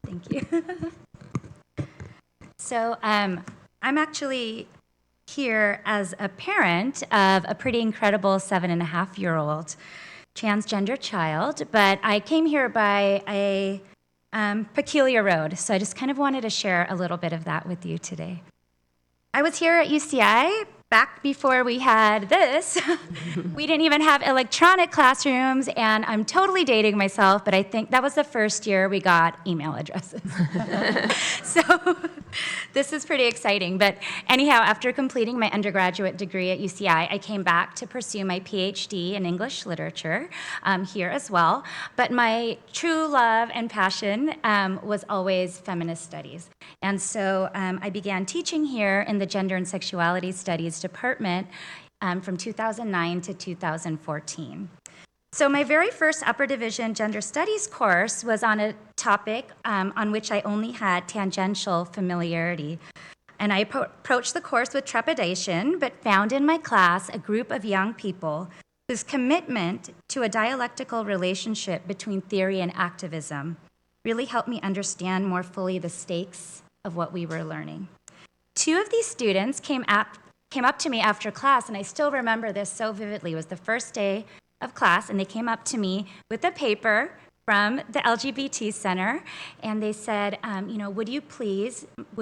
Thank you. So I'm actually here as a parent of a pretty incredible 7.5-year-old transgender child, but I came here by a peculiar road, so I just kind of wanted to share a little bit of that with you today. I was here at UCI back before we had this. We didn't even have electronic classrooms, and I'm totally dating myself, but I think that was the first year we got email addresses. So this is pretty exciting. But anyhow, after completing my undergraduate degree at UCI, I came back to pursue my PhD in English literature here as well. But my true love and passion was always feminist studies. And so I began teaching here in the Gender and Sexuality Studies department from 2009 to 2014. So my very first upper division gender studies course was on a topic on which I only had tangential familiarity. And I approached the course with trepidation, but found in my class a group of young people whose commitment to a dialectical relationship between theory and activism really helped me understand more fully the stakes of what we were learning. Two of these students came up to me after class, and I still remember this so vividly. It was the first day of class, and they came up to me with a paper from the LGBT Center, and they said, would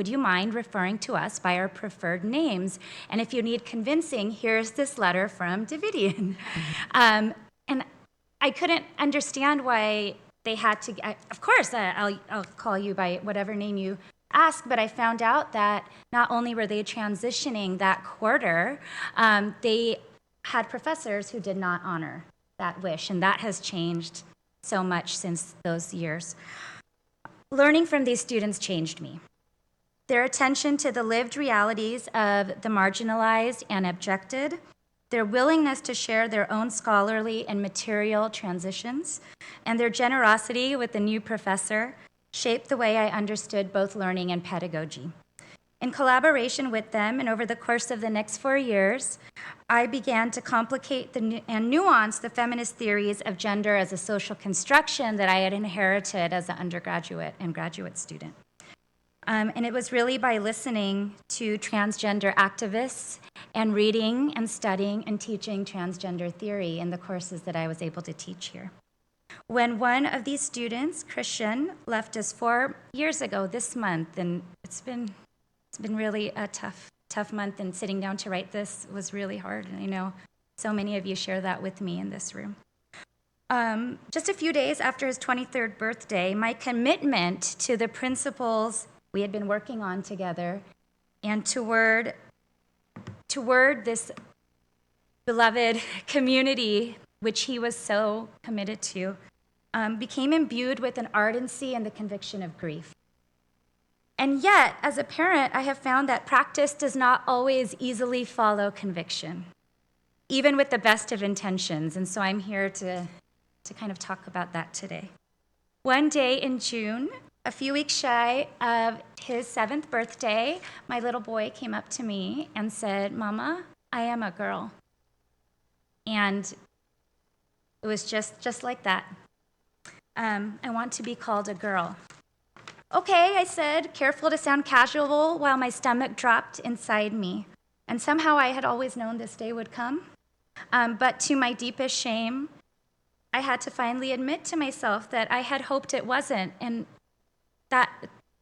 you mind referring to us by our preferred names? And if you need convincing, here's this letter from Davidian. And I couldn't understand why they had to, of course, I'll call you by whatever name you ask, but I found out that not only were they transitioning that quarter, they had professors who did not honor that wish, and that has changed so much since those years. Learning from these students changed me. Their attention to the lived realities of the marginalized and abjected, their willingness to share their own scholarly and material transitions, and their generosity with the new professor shaped the way I understood both learning and pedagogy. In collaboration with them, and over the course of the next 4 years, I began to complicate and nuance the feminist theories of gender as a social construction that I had inherited as an undergraduate and graduate student. And it was really by listening to transgender activists and reading and studying and teaching transgender theory in the courses that I was able to teach here. When one of these students, Christian, left us 4 years ago this month, and it's been really a tough month, and sitting down to write this was really hard, and I know so many of you share that with me in this room. Just a few days after his 23rd birthday, my commitment to the principles we had been working on together and toward this beloved community which he was so committed to, became imbued with an ardency and the conviction of grief. And yet, as a parent, I have found that practice does not always easily follow conviction, even with the best of intentions. And so I'm here to kind of talk about that today. One day in June, a few weeks shy of his 7th birthday, my little boy came up to me and said, "Mama, I am a girl." And it was just like that. I want to be called a girl. "Okay," I said, careful to sound casual while my stomach dropped inside me. And somehow I had always known this day would come. But to my deepest shame, I had to finally admit to myself that I had hoped it wasn't, and that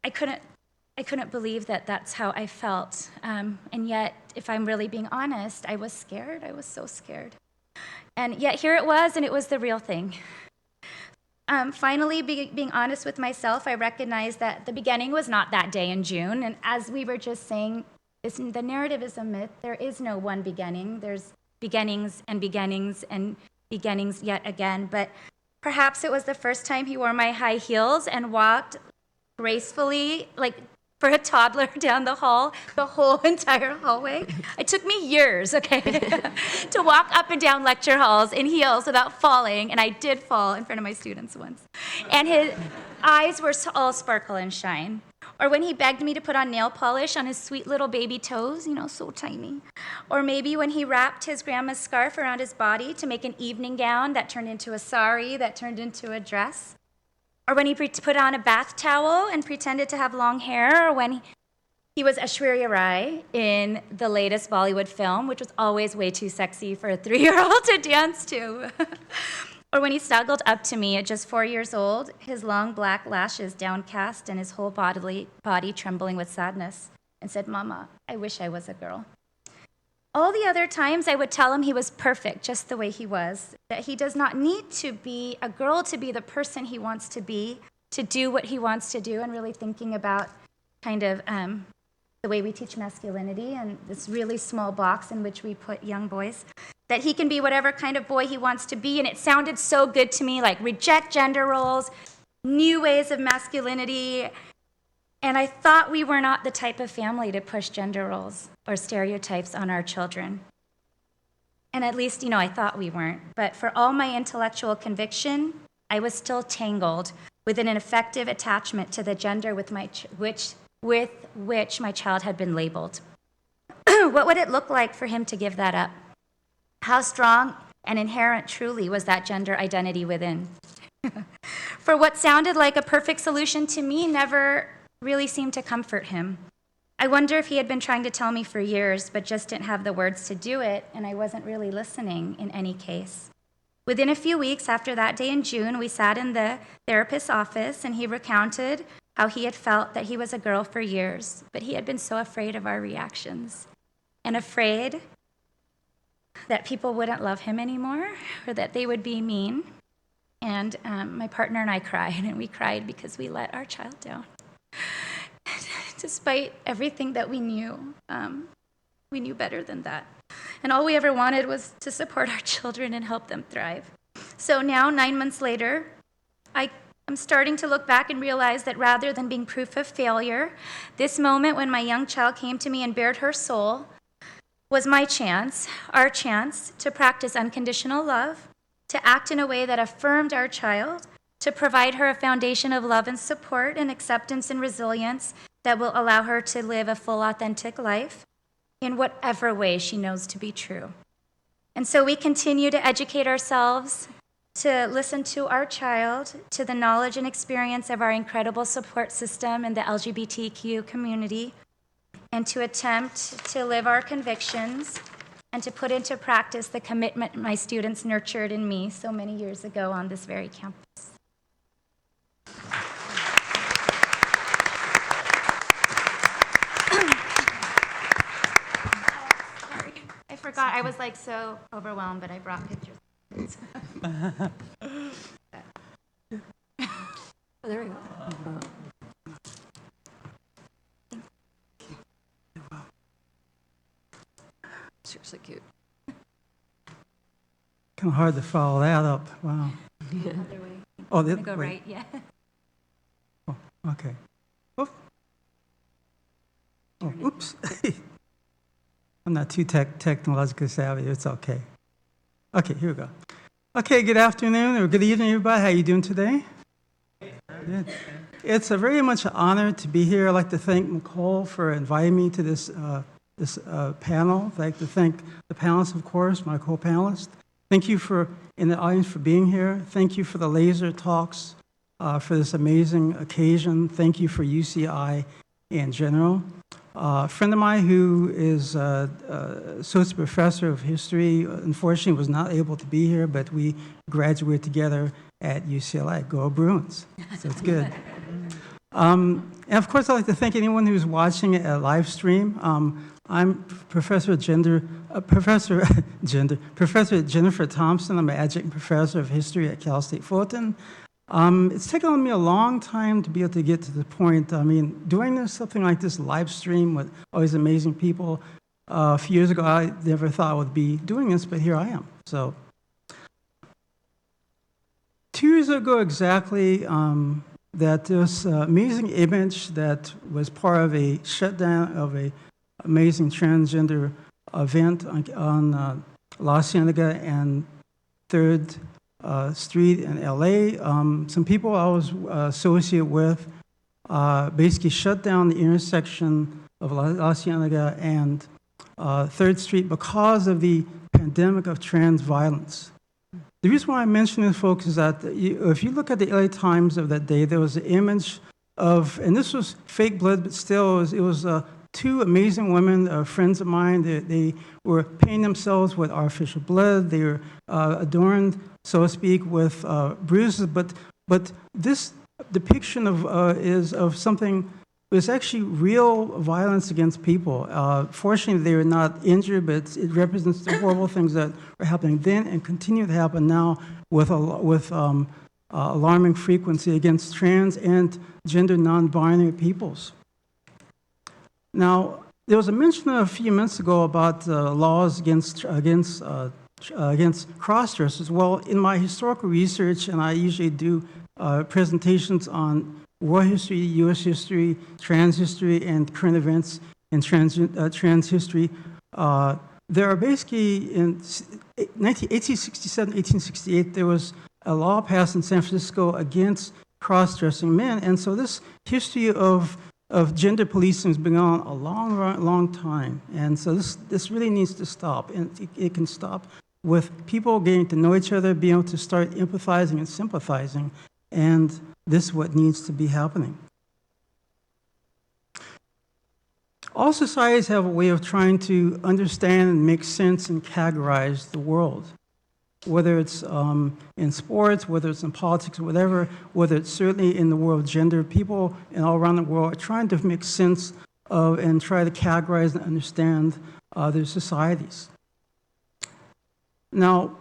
I couldn't believe that that's how I felt. And yet, if I'm really being honest, I was scared. I was so scared. And yet here it was, and it was the real thing. Finally, being honest with myself, I recognized that the beginning was not that day in June. And as we were just saying, the narrative is a myth. There is no one beginning. There's beginnings and beginnings and beginnings yet again. But perhaps it was the first time he wore my high heels and walked gracefully, like for a toddler, down the hall, the whole entire hallway. It took me years, okay, to walk up and down lecture halls in heels without falling, and I did fall in front of my students once. And his eyes were all sparkle and shine. Or when he begged me to put on nail polish on his sweet little baby toes, so tiny. Or maybe when he wrapped his grandma's scarf around his body to make an evening gown that turned into a sari, that turned into a dress. Or when he put on a bath towel and pretended to have long hair, or when he was Aishwarya Rai in the latest Bollywood film, which was always way too sexy for a 3-year-old to dance to. Or when he snuggled up to me at just 4 years old, his long black lashes downcast and his whole body trembling with sadness, and said, "Mama, I wish I was a girl." All the other times I would tell him he was perfect just the way he was, that he does not need to be a girl to be the person he wants to be, to do what he wants to do, and really thinking about kind of the way we teach masculinity and this really small box in which we put young boys, that he can be whatever kind of boy he wants to be. And it sounded so good to me, like reject gender roles, new ways of masculinity. And I thought we were not the type of family to push gender roles or stereotypes on our children. And at least, I thought we weren't. But for all my intellectual conviction, I was still tangled with an ineffective attachment to the gender with which my child had been labeled. What would it look like for him to give that up? How strong and inherent truly was that gender identity within? For what sounded like a perfect solution to me never really seemed to comfort him. I wonder if he had been trying to tell me for years, but just didn't have the words to do it, and I wasn't really listening in any case. Within a few weeks after that day in June, we sat in the therapist's office, and he recounted how he had felt that he was a girl for years, but he had been so afraid of our reactions, and afraid that people wouldn't love him anymore, or that they would be mean. And my partner and I cried, and we cried because we let our child down. Despite everything that we knew better than that. And all we ever wanted was to support our children and help them thrive. So now, 9 months later, I'm starting to look back and realize that rather than being proof of failure, this moment when my young child came to me and bared her soul was my chance, our chance, to practice unconditional love, to act in a way that affirmed our child, to provide her a foundation of love and support and acceptance and resilience that will allow her to live a full, authentic life in whatever way she knows to be true. And so we continue to educate ourselves, to listen to our child, to the knowledge and experience of our incredible support system in the LGBTQ community, and to attempt to live our convictions and to put into practice the commitment my students nurtured in me so many years ago on this very campus. I forgot. I was so overwhelmed, but I brought pictures. Oh, there we go. Seriously cute. kind of hard to follow that up. Wow. Oh, Gonna go right, yeah. Oh, okay. Oh, oops. I'm not too technologically savvy. It's okay. Okay, here we go. Okay, good afternoon or good evening, everybody. How you doing today? Good. It's a very much an honor to be here. I'd like to thank Nicole for inviting me to this panel. I'd like to thank the panelists, of course, my co-panelists. Thank you in the audience for being here. Thank you for the laser talks for this amazing occasion. Thank you for UCI in general. A friend of mine who is associate professor of history, unfortunately was not able to be here, but we graduated together at UCLA. Go Bruins. So it's good. And of course, I'd like to thank anyone who's watching it at live stream. I'm Professor Jennifer Thompson. I'm an adjunct professor of history at Cal State Fulton. It's taken me a long time to be able to get to the point. I mean, doing something like this live stream with all these amazing people, a few years ago, I never thought I would be doing this, but here I am. So 2 years ago exactly, that this amazing image that was part of a shutdown of a amazing transgender event on La Cienega and 3rd Street in LA. Some people I was associated with basically shut down the intersection of La Cienega and 3rd Street because of the pandemic of trans violence. The reason why I mention this, folks, is that if you look at the LA Times of that day, there was an image of, and this was fake blood, but still it was two amazing women, friends of mine. They were painting themselves with artificial blood. They were adorned, so to speak, with bruises. But this depiction is of something. It was actually real violence against people. Fortunately, they were not injured, but it represents the horrible things that were happening then and continue to happen now with alarming frequency against trans and gender non-binary peoples. Now, there was a mention a few minutes ago about laws against cross-dressers. Well, in my historical research, and I usually do presentations on world history, U.S. history, trans history, and current events in trans history. There are basically, in 1867, 1868, there was a law passed in San Francisco against cross-dressing men. And so this history of gender policing has been on a long time. And so this really needs to stop. And it can stop with people getting to know each other, being able to start empathizing and sympathizing. And this is what needs to be happening. All societies have a way of trying to understand and make sense and categorize the world. Whether it's in sports, whether it's in politics, whatever, whether it's certainly in the world of gender, people all around the world are trying to make sense of and try to categorize and understand their societies. Now,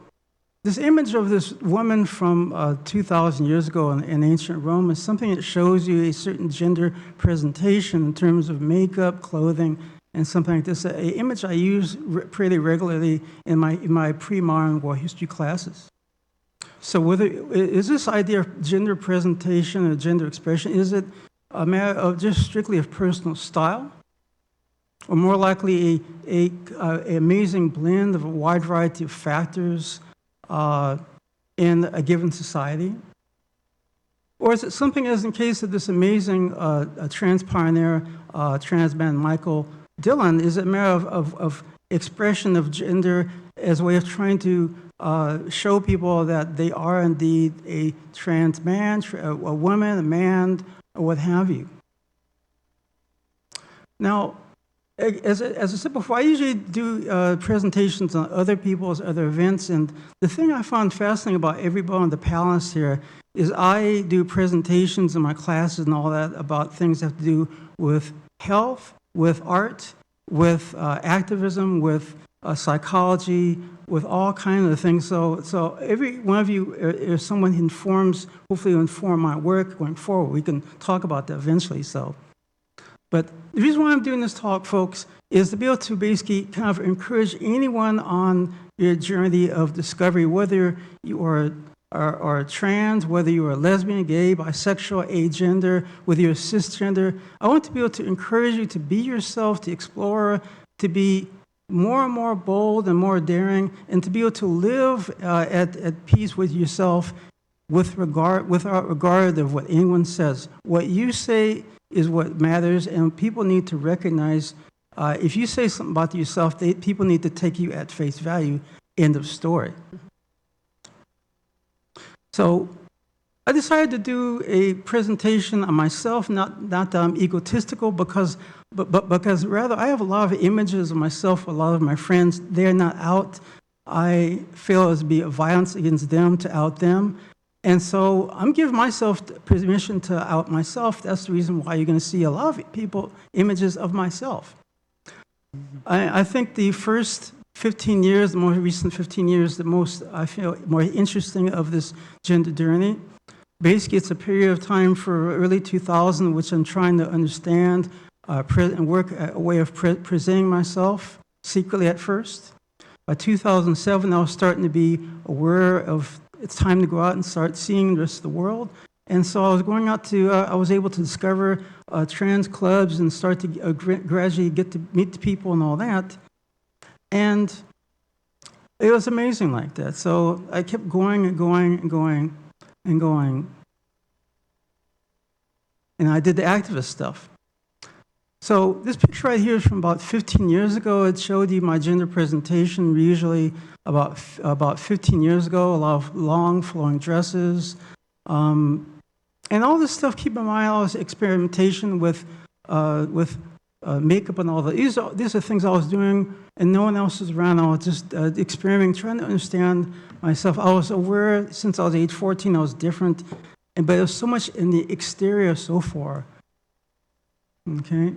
this image of this woman from 2,000 years ago in ancient Rome is something that shows you a certain gender presentation in terms of makeup, clothing, and something like this. An image I use pretty regularly in my pre-modern world history classes. So is this idea of gender presentation or gender expression, is it a matter of just strictly of personal style? Or more likely an amazing blend of a wide variety of factors in a given society? Or is it something as in case of this amazing trans pioneer, trans man Michael Dillon, is it a matter of expression of gender as a way of trying to show people that they are indeed a trans man, a woman, a man, or what have you? Now, as I said before, I usually do presentations on other people's other events, and the thing I found fascinating about everybody on the panelists here is I do presentations in my classes and all that about things that have to do with health, with art, with activism, with psychology, with all kinds of things. So every one of you is someone who hopefully inform my work going forward. We can talk about that eventually. But the reason why I'm doing this talk, folks, is to be able to basically kind of encourage anyone on your journey of discovery, whether you are trans, whether you are lesbian, gay, bisexual, agender, whether you're cisgender. I want to be able to encourage you to be yourself, to explore, to be more and more bold and more daring, and to be able to live at peace with yourself without regard of what anyone says. What you say is what matters, and people need to recognize if you say something about yourself, people need to take you at face value. End of story. So I decided to do a presentation on myself, not that I'm egotistical, but because rather I have a lot of images of myself, a lot of my friends, they're not out. I feel it would be a violence against them to out them. And so I'm giving myself permission to out myself. That's the reason why you're going to see a lot of people, images of myself. I think the first 15 years, the more recent 15 years, the most, I feel, more interesting of this gender journey. Basically, it's a period of time for early 2000, which I'm trying to understand and work a way of presenting myself, secretly at first. By 2007, I was starting to be aware of it's time to go out and start seeing the rest of the world. And so I was going out to, I was able to discover trans clubs and start to gradually get to meet the people and all that. And it was amazing like that. So I kept going and going and going and going. And I did the activist stuff. So this picture right here is from about 15 years ago. It showed you my gender presentation, usually about 15 years ago, a lot of long flowing dresses. And all this stuff, keep in mind, all this experimentation with makeup and all that. These are things I was doing, and no one else was around. I was just experimenting, trying to understand myself. I was aware since I was age 14, I was different, but there was so much in the exterior so far. Okay.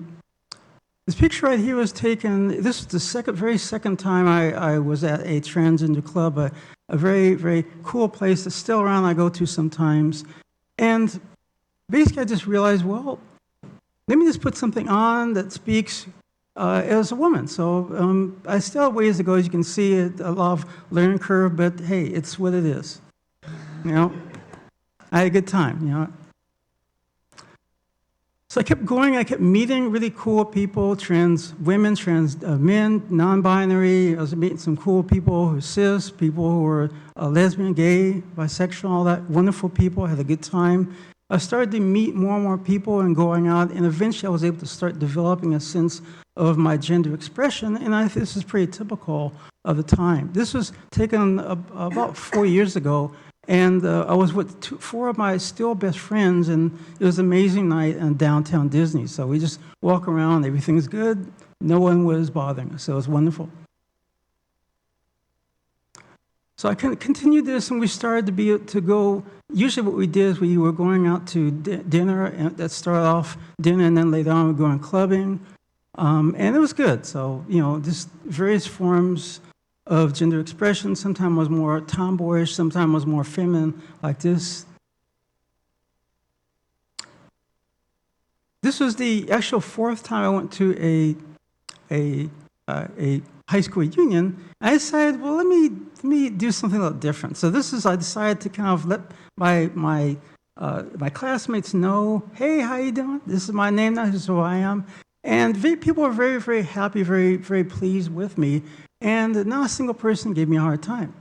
This picture right here was taken, this was the very second time I was at a transgender club, a very, very cool place that's still around, I go to sometimes. And basically I just realized, well, let me just put something on that speaks as a woman. So I still have ways to go, as you can see, a lot of learning curve, but hey, it's what it is. You know, I had a good time, you know. So I kept going, I kept meeting really cool people, trans women, trans men, non-binary. I was meeting some cool people who are cis, people who were lesbian, gay, bisexual, all that. Wonderful people, I had a good time. I started to meet more and more people and going out, and eventually I was able to start developing a sense of my gender expression, and this is pretty typical of the time. This was taken about 4 years ago, and I was with four of my still best friends, and it was an amazing night in downtown Disney. So we just walk around, everything's good, no one was bothering us, so it was wonderful. So I continued this, and we started to go. Usually what we did is we were going out to dinner, and that started off dinner, and then later on we were going clubbing, and it was good. So, you know, just various forms of gender expression. Sometimes was more tomboyish, sometimes was more feminine, like this. This was the actual fourth time I went to a high school reunion. I decided, well, let me do something a little different. So I decided to kind of let my classmates know, hey, how you doing? This is my name now, this is who I am. And people were very, very happy, very, very pleased with me. And not a single person gave me a hard time.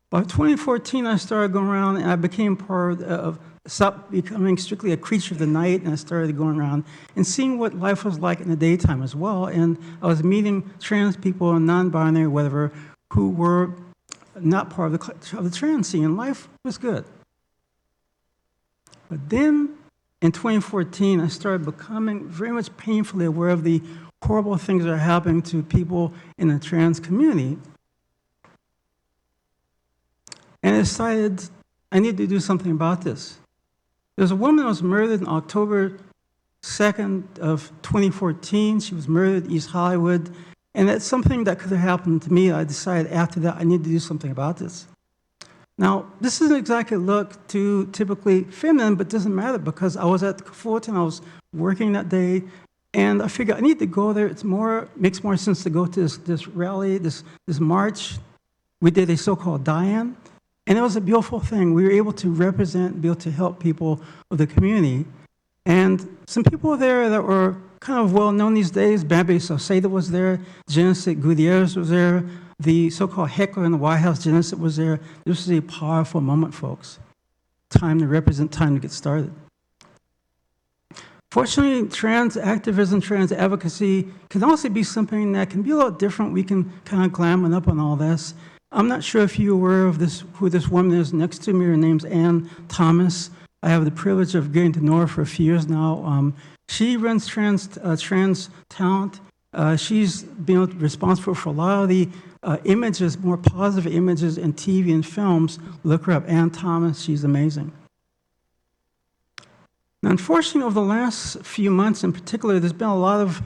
By 2014, I started going around, and I became part of, stopped becoming strictly a creature of the night, and I started going around and seeing what life was like in the daytime as well. And I was meeting trans people and non-binary, whatever, who were not part of the trans scene, and life was good. But then, in 2014, I started becoming very much painfully aware of the horrible things that are happening to people in the trans community. And I decided I need to do something about this. There's a woman that was murdered on October 2nd of 2014. She was murdered in East Hollywood. And that's something that could have happened to me. I decided after that I need to do something about this. Now, this doesn't exactly look too typically feminine, but it doesn't matter because I was at Fullerton, I was working that day, And I figured I need to go there. Makes more sense to go to this rally, this march. We did a so-called die-in, and it was a beautiful thing. We were able to represent, be able to help people of the community. And some people there that were kind of well-known these days. Bambi Saucedo was there. Genesis Gutierrez was there. The so-called heckler in the White House, Genesis, was there. This was a powerful moment, folks. Time to represent, time to get started. Fortunately, trans activism, trans advocacy can also be something that can be a lot different. We can kind of glam up on all this. I'm not sure if you're aware of who this woman is next to me. Her name's Ann Thomas. I have the privilege of getting to know her for a few years now. She runs trans talent. She's been responsible for a lot of the images, more positive images in TV and films. Look her up, Ann Thomas. She's amazing. Now, unfortunately, over the last few months in particular, there's been a lot of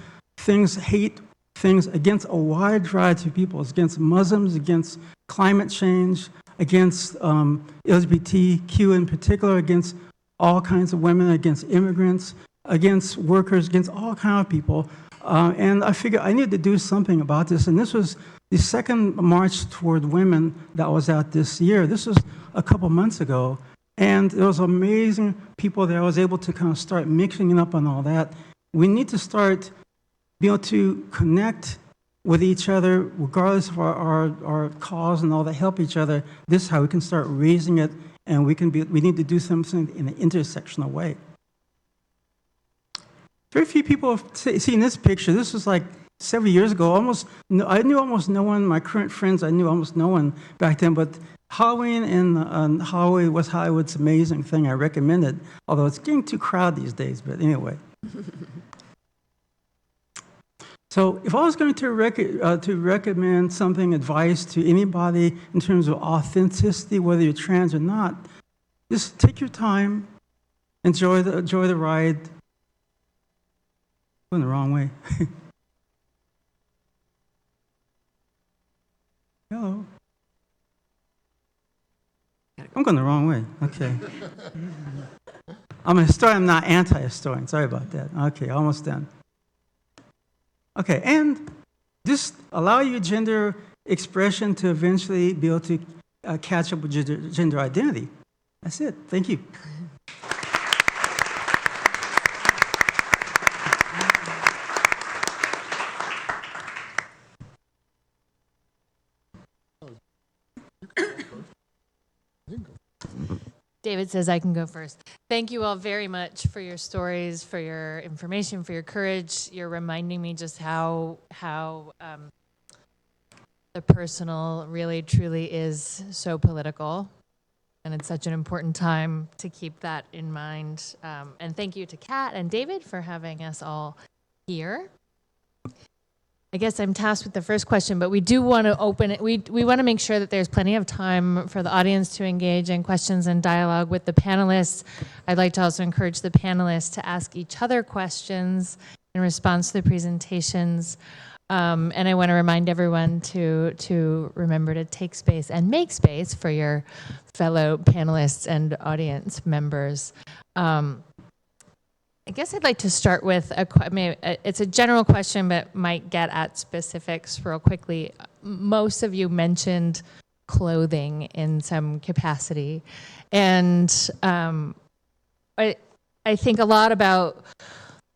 hate things against a wide variety of people, against Muslims, against climate change, against LGBTQ in particular, against all kinds of women, against immigrants, against workers, against all kinds of people. And I figured I needed to do something about this. And this was the second march toward women that was out this year. This was a couple months ago. And there was amazing people there. I was able to kind of start mixing up on all that. We need to start being able to connect with each other, regardless of our cause and all that, help each other. This is how we can start raising it, and we need to do something in an intersectional way. Very few people have seen this picture. This was like several years ago. I knew almost no one, my current friends, I knew almost no one back then, but Halloween in Hollywood, Hollywood's amazing thing. I recommend it, although it's getting too crowded these days, but anyway. So if I was going to recommend something, advice to anybody in terms of authenticity, whether you're trans or not, just take your time, enjoy the ride. Going the wrong way. Hello. I'm going the wrong way. Okay. I'm a historian, I'm not anti-historian. Sorry about that. Okay, almost done. Okay, and just allow your gender expression to eventually be able to catch up with gender identity. That's it. Thank you. David says I can go first. Thank you all very much for your stories, for your information, for your courage. You're reminding me just how the personal really truly is so political, and it's such an important time to keep that in mind. And thank you to Kat and David for having us all here. I guess I'm tasked with the first question, but we do want to open it. We want to make sure that there's plenty of time for the audience to engage in questions and dialogue with the panelists. I'd like to also encourage the panelists to ask each other questions in response to the presentations. And I want to remind everyone to remember to take space and make space for your fellow panelists and audience members. I guess I'd like to start with it's a general question, but might get at specifics real quickly. Most of you mentioned clothing in some capacity, and I think a lot about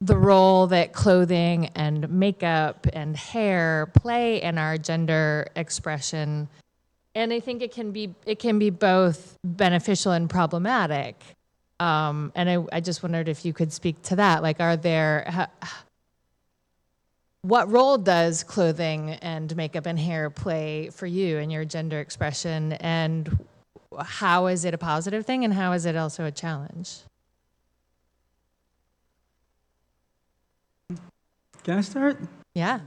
the role that clothing and makeup and hair play in our gender expression, and I think it can be both beneficial and problematic. And I just wondered if you could speak to that. Like, what role does clothing and makeup and hair play for you in your gender expression? And how is it a positive thing, and how is it also a challenge? Can I start? Yeah.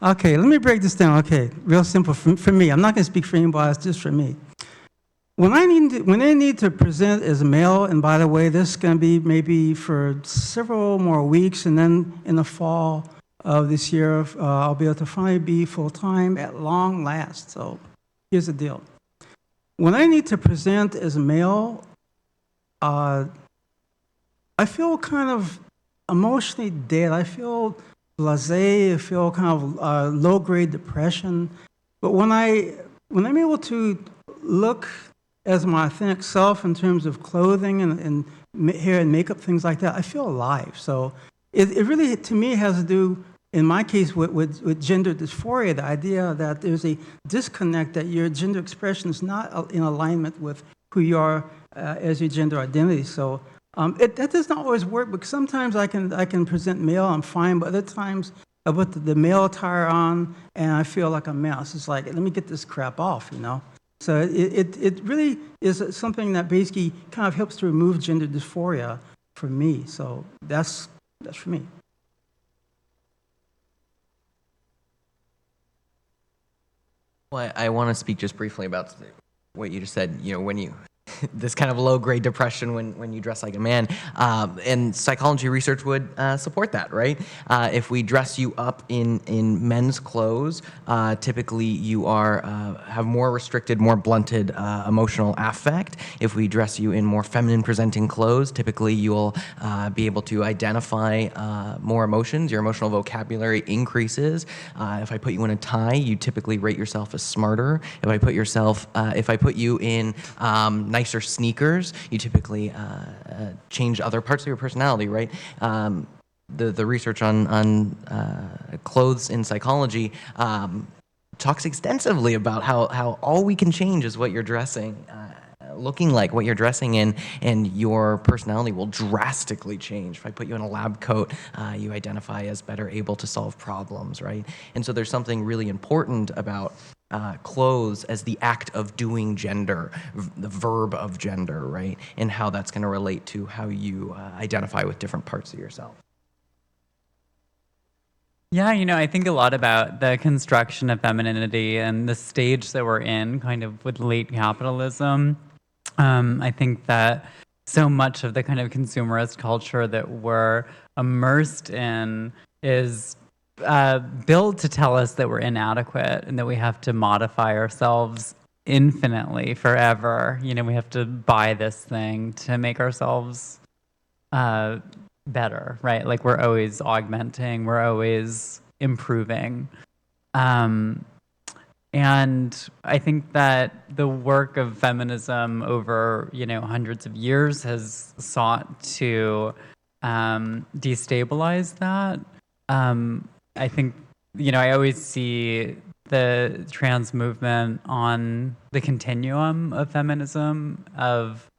Okay, let me break this down. Okay, real simple for me. I'm not going to speak for anybody else, just for me. When I need to present as a male, and by the way, this is going to be maybe for several more weeks, and then in the fall of this year, I'll be able to finally be full-time at long last. So here's the deal. When I need to present as a male, I feel kind of emotionally dead. I feel blasé. I feel kind of low-grade depression. But when I'm able to look as my authentic self in terms of clothing and hair and makeup, things like that, I feel alive. So it really, to me, has to do, in my case, with gender dysphoria, the idea that there's a disconnect, that your gender expression is not in alignment with who you are as your gender identity. So that does not always work, because sometimes I can present male, I'm fine, but other times I put the male attire on and I feel like a mess. It's like, let me get this crap off, you know? So it really is something that basically kind of helps to remove gender dysphoria for me. So that's for me. Well, I want to speak just briefly about what you just said. You know, when you this kind of low-grade depression when you dress like a man, and psychology research would support that, right? If we dress you up in men's clothes, typically you are have more restricted, more blunted emotional affect. If we dress you in more feminine-presenting clothes, typically you'll be able to identify more emotions. Your emotional vocabulary increases. If I put you in a tie, you typically rate yourself as smarter. If I put you in nicer sneakers, you typically change other parts of your personality, right? The research on clothes in psychology talks extensively about how all we can change is what you're dressing, looking like, what you're dressing in, and your personality will drastically change. If I put you in a lab coat, you identify as better able to solve problems, right? And so there's something really important about clothes as the act of doing gender, the verb of gender, right? And how that's going to relate to how you identify with different parts of yourself. Yeah, I think a lot about the construction of femininity and the stage that we're in, kind of with late capitalism. I think that so much of the kind of consumerist culture that we're immersed in is built to tell us that we're inadequate and that we have to modify ourselves infinitely forever. We have to buy this thing to make ourselves better, right? Like, we're always augmenting, we're always improving. And I think that the work of feminism over, hundreds of years has sought to destabilize that. I think, I always see the trans movement on the continuum of feminism, of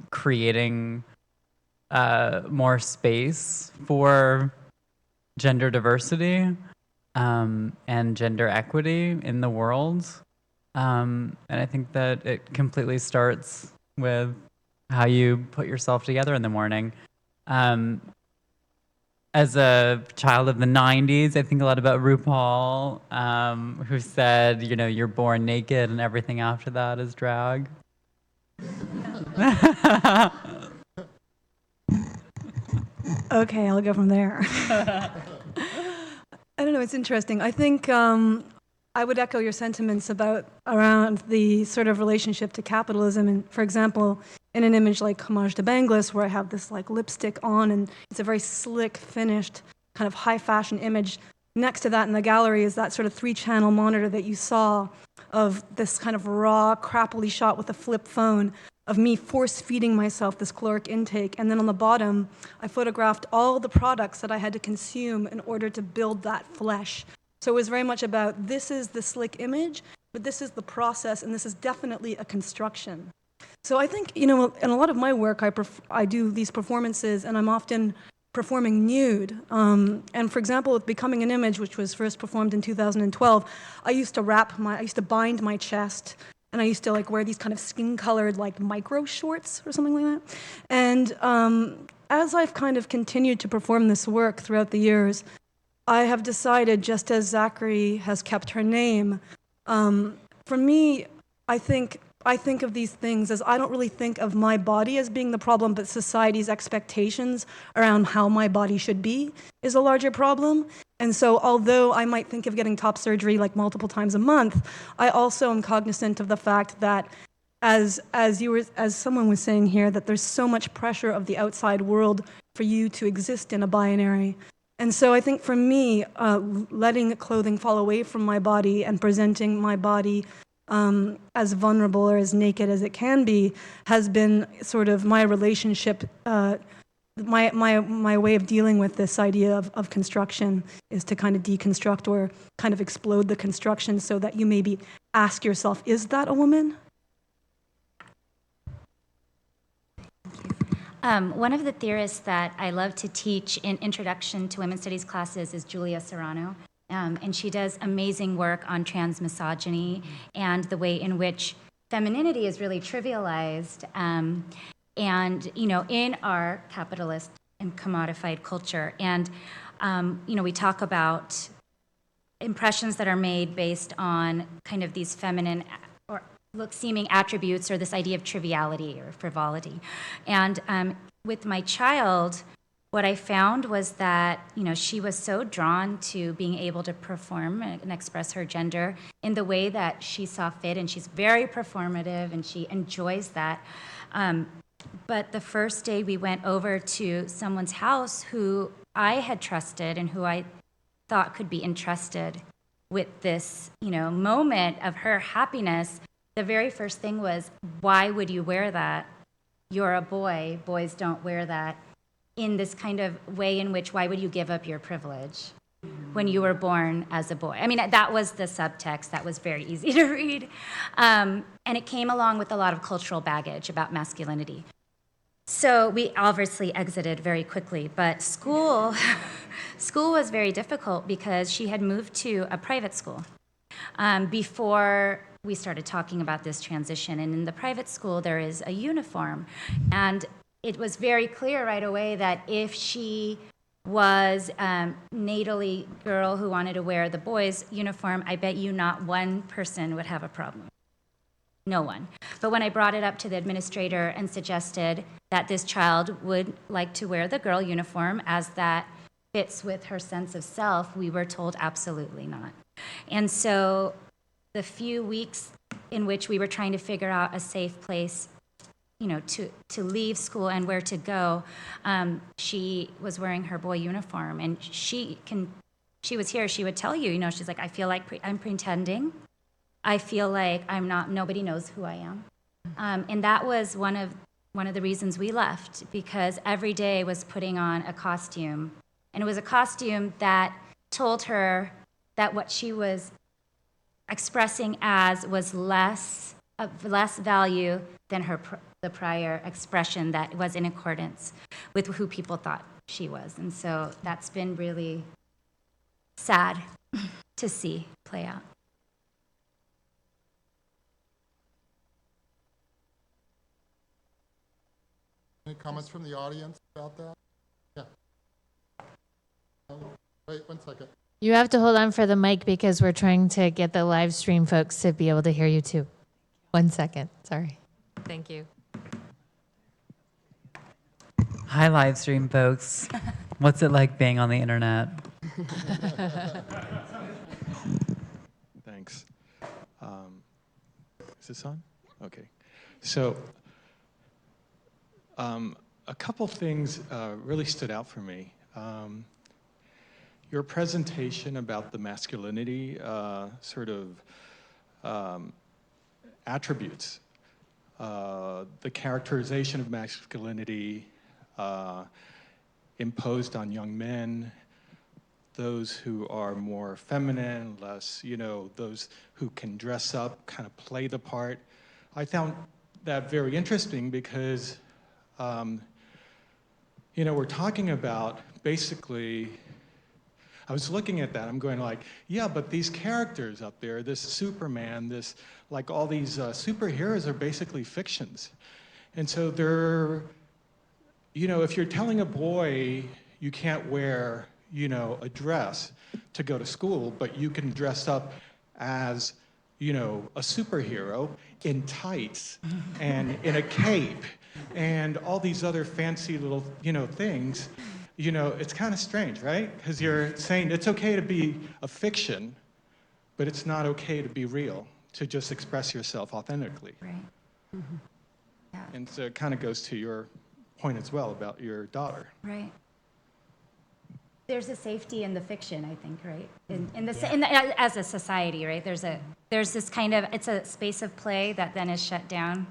creating more space for gender diversity and gender equity in the world. And I think that it completely starts with how you put yourself together in the morning. As a child of the 90s, I think a lot about RuPaul, who said, you're born naked and everything after that is drag. Okay, I'll go from there. I don't know, it's interesting. I think I would echo your sentiments around the sort of relationship to capitalism. And for example, in an image like Homage de Bangladesh, where I have this like lipstick on and it's a very slick, finished, kind of high fashion image. Next to that in the gallery is that sort of 3-channel monitor that you saw of this kind of raw, crappily shot with a flip phone of me force-feeding myself this caloric intake. And then on the bottom, I photographed all the products that I had to consume in order to build that flesh. So it was very much about, this is the slick image, but this is the process, and this is definitely a construction. So I think, in a lot of my work, I do these performances, and I'm often performing nude. And for example, with Becoming an Image, which was first performed in 2012, I used to bind my chest, and I used to wear these kind of skin-colored micro shorts or something like that. And as I've kind of continued to perform this work throughout the years, I have decided, just as Zachary has kept her name, for me, I think of these things as, I don't really think of my body as being the problem, but society's expectations around how my body should be is a larger problem. And so although I might think of getting top surgery multiple times a month, I also am cognizant of the fact that as someone was saying here, that there's so much pressure of the outside world for you to exist in a binary. And so I think for me, letting clothing fall away from my body and presenting my body as vulnerable or as naked as it can be has been sort of my relationship, my way of dealing with this idea of construction is to kind of deconstruct or kind of explode the construction so that you maybe ask yourself, is that a woman? One of the theorists that I love to teach in Introduction to Women's Studies classes is Julia Serrano. And she does amazing work on transmisogyny and the way in which femininity is really trivialized. And, you know, in our capitalist and commodified culture. And, you know, we talk about impressions that are made based on kind of these feminine or seeming attributes or this idea of triviality or frivolity. And with my child, what I found was that, you know, she was so drawn to being able to perform and express her gender in the way that she saw fit, and she's very performative and she enjoys that. But the first day we went over to someone's house who I had trusted and who I thought could be entrusted with this, you know, moment of her happiness, the very first thing was, why would you wear that? You're a boy. Boys don't wear that. In this kind of way in which, why would you give up your privilege when you were born as a boy? I mean, that was the subtext that was very easy to read. And it came along with a lot of cultural baggage about masculinity. So we obviously exited very quickly, but school was very difficult because she had moved to a private school before we started talking about this transition. And in the private school, there is a uniform. And it was very clear right away that if she was natally girl who wanted to wear the boys' uniform, I bet you not one person would have a problem. No one. But when I brought it up to the administrator and suggested that this child would like to wear the girl uniform as that fits with her sense of self, we were told absolutely not. And so the few weeks in which we were trying to figure out a safe place, you know, to leave school and where to go, she was wearing her boy uniform, and she was here, she would tell you, you know, she's like, I feel like I'm pretending. I feel like I'm not, nobody knows who I am. And that was one of the reasons we left, because every day was putting on a costume. And it was a costume that told her that what she was expressing as was less value than the prior expression that was in accordance with who people thought she was. And so that's been really sad to see play out. Any comments from the audience about that? Yeah. Wait 1 second. You have to hold on for the mic because we're trying to get the live stream folks to be able to hear you too. 1 second, sorry. Thank you. Hi, live stream folks. What's it like being on the internet? Thanks. Is this on? Okay. So a couple things really stood out for me. Your presentation about the masculinity sort of attributes, the characterization of masculinity imposed on young men, those who are more feminine, less, you know, those who can dress up, kind of play the part. I found that very interesting because, you know, we're talking about basically, I was looking at that, I'm going like, yeah, but these characters up there, this Superman, this, like all these superheroes are basically fictions. And so they're, you know, if you're telling a boy you can't wear, you know, a dress to go to school, but you can dress up as, you know, a superhero in tights and in a cape and all these other fancy little, you know, things, you know, it's kind of strange, right? Because you're saying it's okay to be a fiction, but it's not okay to be real, to just express yourself authentically. Right. Mm-hmm. Yeah. And so it kind of goes to your point as well about your daughter. Right. There's a safety in the fiction, I think, right? As a society, right? There's this kind of, it's a space of play that then is shut down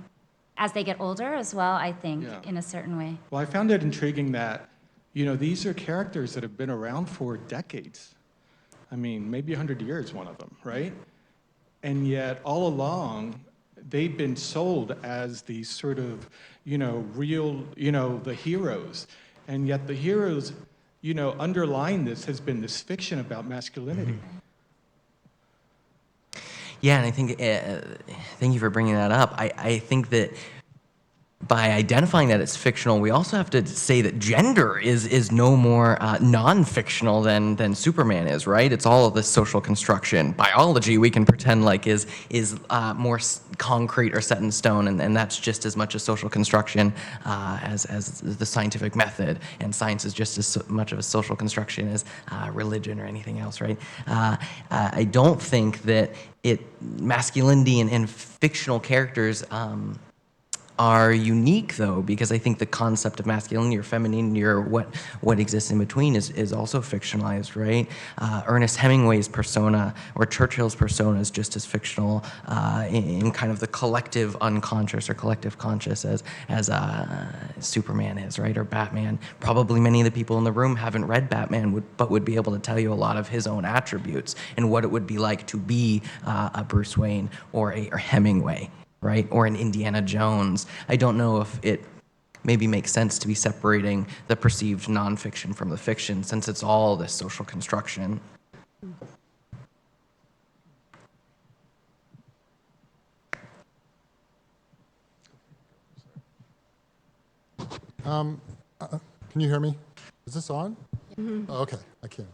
as they get older as well, I think, Yeah. in a certain way. Well, I found it intriguing that, these are characters that have been around for decades. I mean, maybe 100 years, one of them, right? And yet, all along, they've been sold as these sort of, real, the heroes. And yet the heroes, underlying this has been this fiction about masculinity. Yeah, and I think, thank you for bringing that up. I think that by identifying that it's fictional, we also have to say that gender is no more non-fictional than Superman is, right? It's all of this social construction. Biology, we can pretend like is more concrete or set in stone, and that's just as much a social construction as the scientific method. And science is just as much of a social construction as religion or anything else, right? I don't think that masculinity and fictional characters are unique, though, because I think the concept of masculinity or femininity or what exists in between is also fictionalized, right? Ernest Hemingway's persona or Churchill's persona is just as fictional in kind of the collective unconscious or collective conscious as Superman is, right? Or Batman. Probably many of the people in the room haven't read Batman, but would be able to tell you a lot of his own attributes and what it would be like to be a Bruce Wayne or Hemingway, right? Or an Indiana Jones. I don't know if it maybe makes sense to be separating the perceived nonfiction from the fiction, since it's all this social construction. Can you hear me? Is this on? Oh, okay, I can't.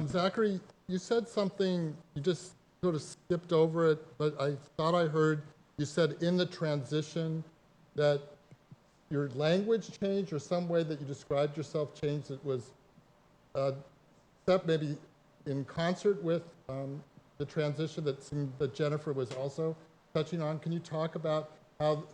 Zachary, you said something, you just sort of skipped over it, but I thought I heard you said in the transition that your language changed or some way that you described yourself changed. It was maybe in concert with the transition that Jennifer was also touching on. Can you talk about how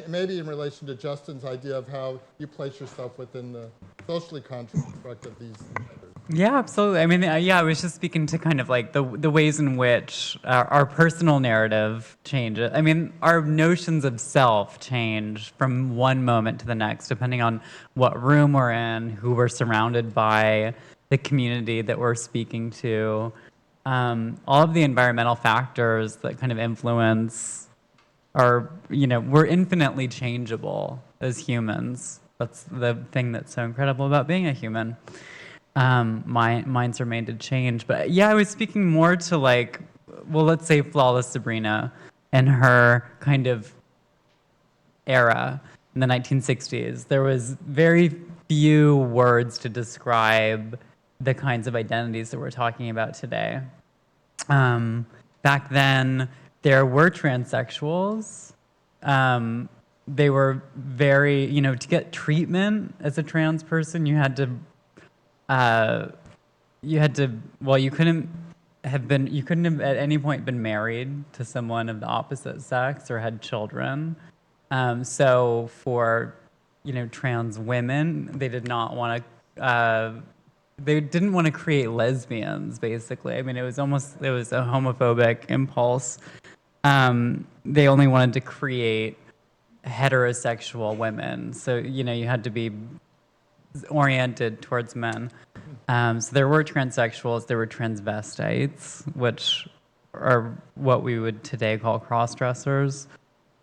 maybe in relation to Justin's idea of how you place yourself within the socially construct of these genders? Yeah, absolutely. I mean, I was just speaking to kind of like the ways in which our personal narrative changes. I mean, our notions of self change from one moment to the next, depending on what room we're in, who we're surrounded by, the community that we're speaking to. All of the environmental factors that kind of influence we're infinitely changeable as humans. That's the thing that's so incredible about being a human. Minds are made to change. But yeah, I was speaking more to let's say Flawless Sabrina and her kind of era in the 1960s. There was very few words to describe the kinds of identities that we're talking about today. Back then, there were transsexuals. They were very, to get treatment as a trans person, you couldn't have at any point been married to someone of the opposite sex or had children. So for, trans women, they didn't want to create lesbians, basically. I mean, it was a homophobic impulse. They only wanted to create heterosexual women. So, you had to be oriented towards men. So there were transsexuals, there were transvestites, which are what we would today call cross-dressers.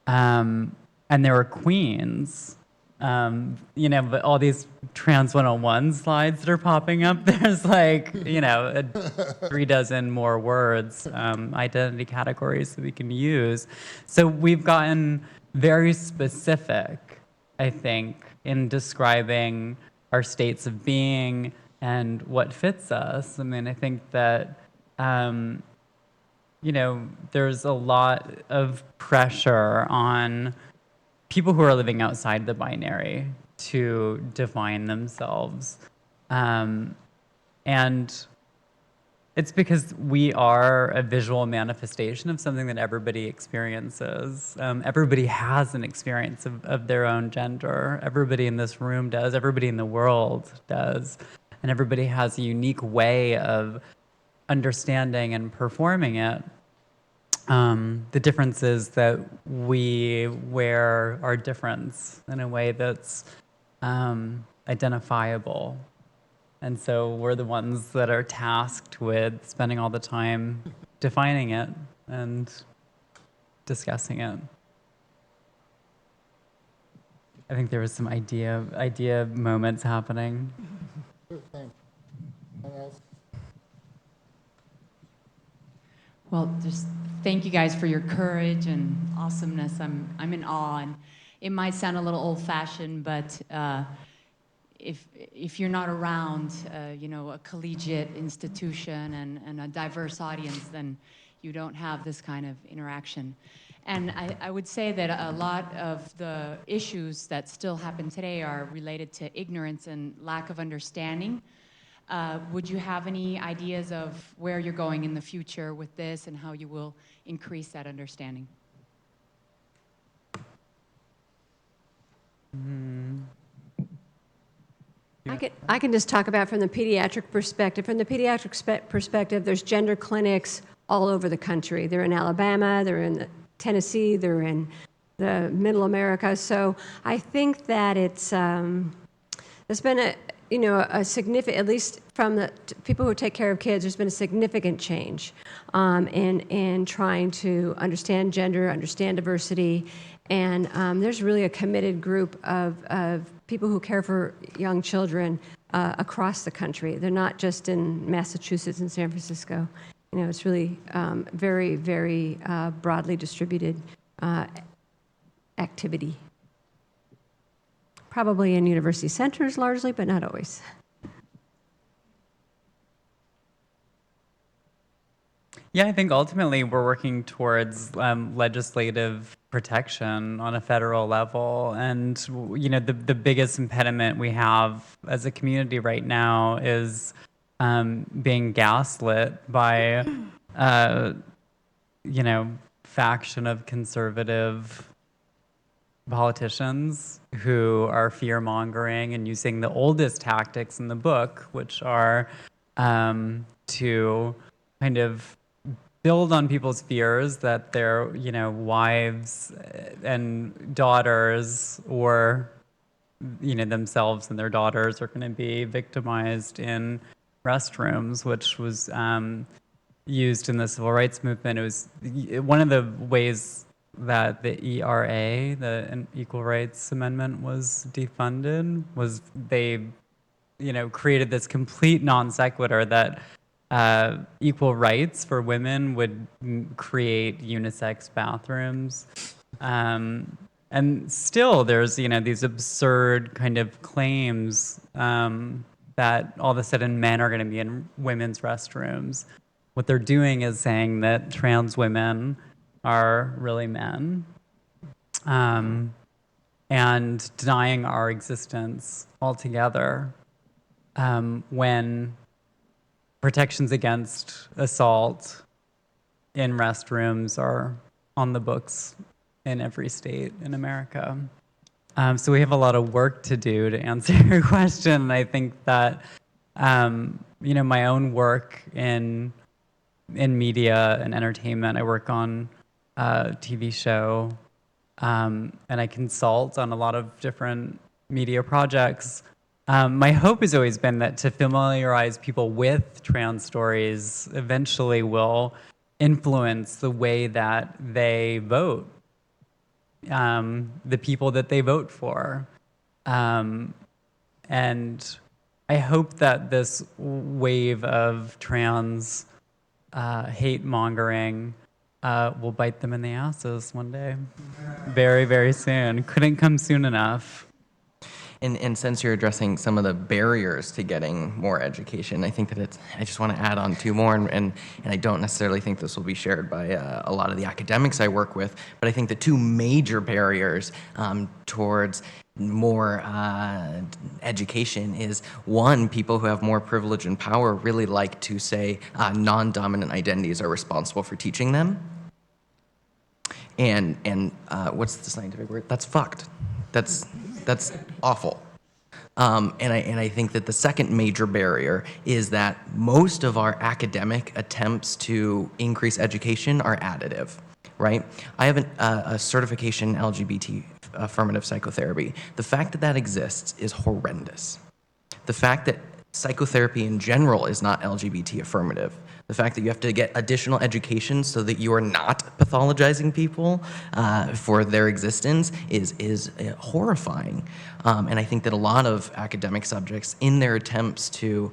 And there were queens. But all these Trans 101 slides that are popping up, there's 3 dozen more words, identity categories that we can use. So we've gotten very specific, I think, in describing our states of being and what fits us. I mean, I think that, there's a lot of pressure on people who are living outside the binary to define themselves. And It's because we are a visual manifestation of something that everybody experiences. Everybody has an experience of their own gender. Everybody in this room does. Everybody in the world does. And everybody has a unique way of understanding and performing it. The difference is that we wear our difference in a way that's identifiable. And so we're the ones that are tasked with spending all the time defining it and discussing it. I think there was some idea moments happening. Thanks. Anyone else? Well, just thank you guys for your courage and awesomeness. I'm in awe, and it might sound a little old-fashioned, but if you're not around, a collegiate institution and a diverse audience, then you don't have this kind of interaction. And I would say that a lot of the issues that still happen today are related to ignorance and lack of understanding. Would you have any ideas of where you're going in the future with this and how you will increase that understanding? I can just talk about from the pediatric perspective. From the pediatric perspective, there's gender clinics all over the country. They're in Alabama, they're in Tennessee, they're in the Middle America. So I think that there's been a significant, at least from the people who take care of kids, there's been a significant change in trying to understand gender, understand diversity, and there's really a committed group of people who care for young children across the country. They're not just in Massachusetts and San Francisco. It's really very, very broadly distributed activity. Probably in university centers largely, but not always. Yeah, I think ultimately we're working towards legislative protection on a federal level. And, the biggest impediment we have as a community right now is being gaslit by, faction of conservative politicians who are fear-mongering and using the oldest tactics in the book, which are to kind of build on people's fears that their, wives and daughters or, themselves and their daughters are going to be victimized in restrooms, which was used in the civil rights movement. It was one of the ways that the ERA, the Equal Rights Amendment, was defunded, was they, created this complete non sequitur that equal rights for women would create unisex bathrooms. And still there's, these absurd kind of claims that all of a sudden men are going to be in women's restrooms. What they're doing is saying that trans women are really men, and denying our existence altogether, when protections against assault in restrooms are on the books in every state in America. So we have a lot of work to do to answer your question. I think that, my own work in media and entertainment, I work on a TV show, and I consult on a lot of different media projects. My hope has always been that to familiarize people with trans stories eventually will influence the way that they vote, the people that they vote for. And I hope that this wave of trans hate mongering will bite them in the asses one day. Very, very soon. Couldn't come soon enough. And since you're addressing some of the barriers to getting more education, I think that I just want to add on two more, and I don't necessarily think this will be shared by a lot of the academics I work with, but I think the two major barriers towards more education is, one, people who have more privilege and power really like to say non-dominant identities are responsible for teaching them. And what's the scientific word? That's fucked. That's awful. And I think that the second major barrier is that most of our academic attempts to increase education are additive, right? I have a certification in LGBT affirmative psychotherapy. The fact that that exists is horrendous. The fact that psychotherapy in general is not LGBT affirmative, the fact that you have to get additional education so that you are not pathologizing people for their existence is horrifying. And I think that a lot of academic subjects, in their attempts to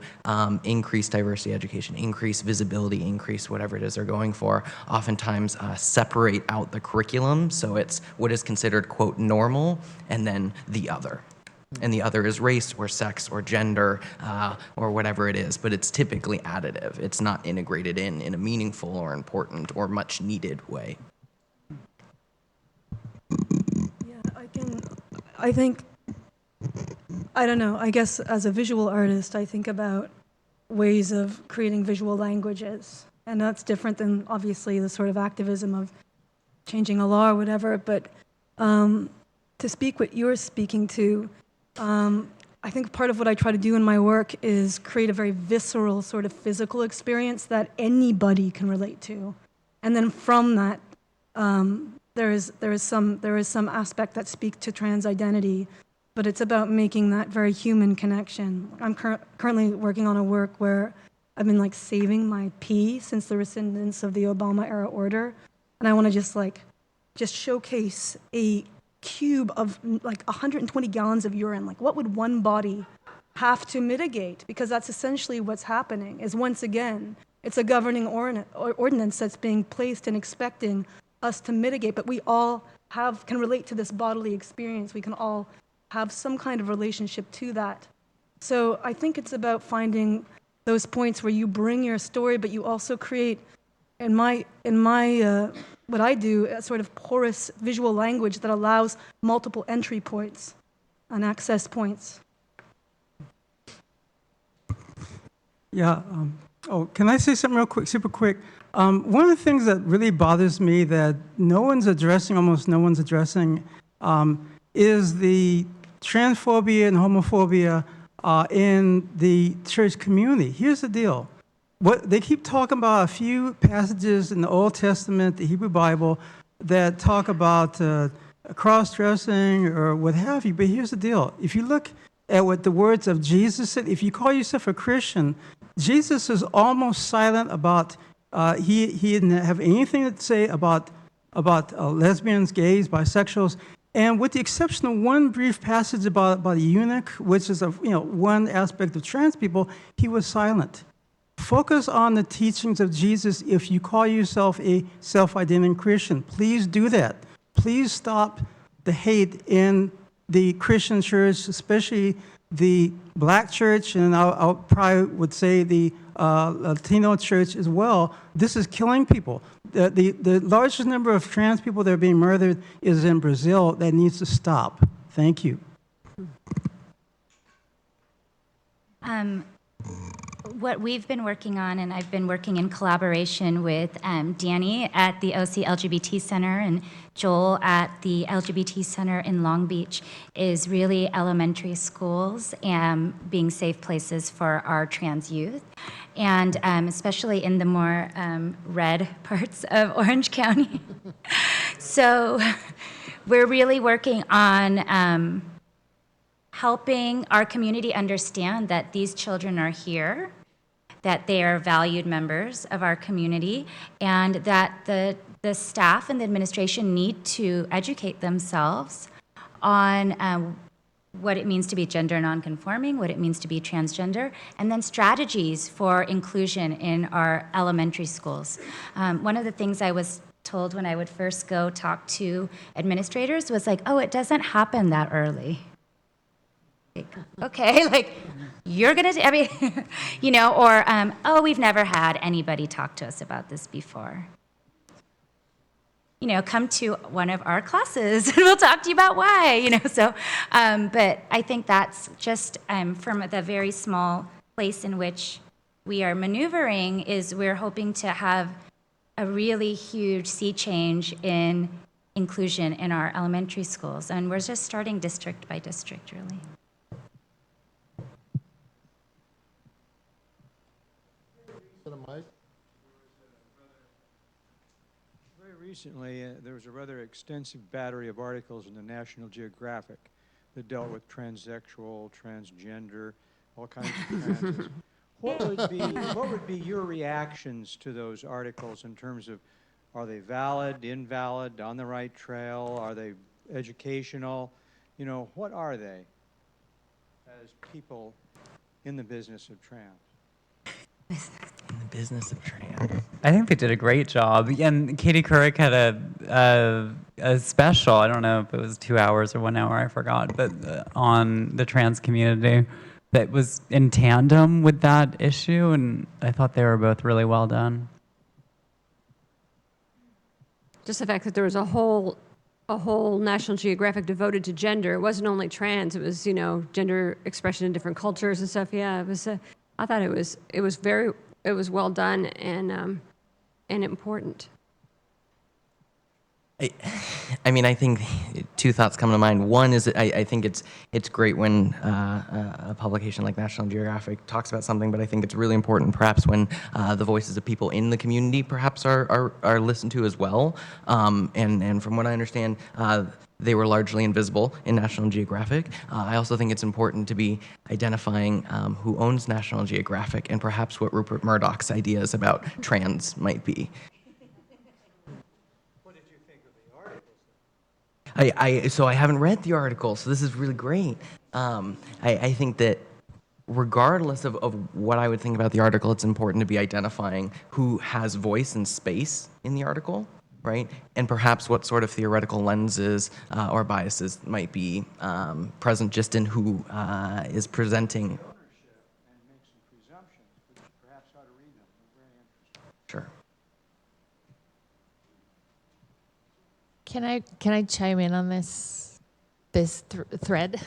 increase diversity education, increase visibility, increase whatever it is they're going for, oftentimes separate out the curriculum. So it's what is considered, quote, normal, and then the other. And the other is race or sex or gender or whatever it is, but it's typically additive. It's not integrated in a meaningful or important or much needed way. Yeah, I don't know, I guess as a visual artist, I think about ways of creating visual languages. And that's different than, obviously, the sort of activism of changing a law or whatever. But to speak what you're speaking to, I think part of what I try to do in my work is create a very visceral sort of physical experience that anybody can relate to. And then from that, there is some aspect that speaks to trans identity, but it's about making that very human connection. I'm currently working on a work where I've been like saving my pee since the rescindance of the Obama era order, and I want to just showcase a cube of like 120 gallons of urine. Like, what would one body have to mitigate? Because that's essentially what's happening, is once again, it's a governing ordinance that's being placed and expecting us to mitigate, but we all can relate to this bodily experience. We can all have some kind of relationship to that. So I think it's about finding those points where you bring your story, but you also create, in my what I do, a sort of porous visual language that allows multiple entry points and access points. Yeah. Can I say something real quick, super quick? One of the things that really bothers me that almost no one's addressing, is the transphobia and homophobia in the church community. Here's the deal. What they keep talking about, a few passages in the Old Testament, the Hebrew Bible, that talk about cross-dressing or what have you. But here's the deal. If you look at what the words of Jesus said, if you call yourself a Christian, Jesus is almost silent about, he didn't have anything to say about lesbians, gays, bisexuals. And with the exception of one brief passage about a eunuch, which is one aspect of trans people, he was silent. Focus on the teachings of Jesus if you call yourself a self-identifying Christian. Please do that. Please stop the hate in the Christian church, especially the black church, and I probably would say the Latino church as well. This is killing people. The largest number of trans people that are being murdered is in Brazil. That needs to stop. Thank you. What we've been working on, and I've been working in collaboration with Danny at the OC LGBT Center and Joel at the LGBT Center in Long Beach, is really elementary schools being safe places for our trans youth. And especially in the more red parts of Orange County. So we're really working on helping our community understand that these children are here, that they are valued members of our community, and that the staff and the administration need to educate themselves on what it means to be gender nonconforming, what it means to be transgender, and then strategies for inclusion in our elementary schools. One of the things I was told when I would first go talk to administrators was like, oh, it doesn't happen that early. Okay, like, you're gonna, or, oh, we've never had anybody talk to us about this before. come to one of our classes and we'll talk to you about why, So, but I think that's just from the very small place in which we are maneuvering is we're hoping to have a really huge sea change in inclusion in our elementary schools. And we're just starting district by district, really. Very recently, there was a rather extensive battery of articles in the National Geographic that dealt with transsexual, transgender, all kinds of transes. What would be your reactions to those articles in terms of, are they valid, invalid, on the right trail? Are they educational? What are they as people in the business of trans? In the business of trans. I think they did a great job. And Katie Couric had a special, I don't know if it was 2 hours or 1 hour, I forgot, but on the trans community that was in tandem with that issue. And I thought they were both really well done. Just the fact that there was a whole National Geographic devoted to gender. It wasn't only trans. It was, gender expression in different cultures and stuff. Yeah, it was. I thought it was well done and important. I think two thoughts come to mind. One is that I think it's great when a publication like National Geographic talks about something, but I think it's really important perhaps when the voices of people in the community perhaps are listened to as well. And from what I understand, they were largely invisible in National Geographic. I also think it's important to be identifying who owns National Geographic and perhaps what Rupert Murdoch's ideas about trans might be. So I haven't read the article, so this is really great. I think that regardless of what I would think about the article, it's important to be identifying who has voice and space in the article, right? And perhaps what sort of theoretical lenses or biases might be present just in who is presenting. Sure. Can I chime in on this thread,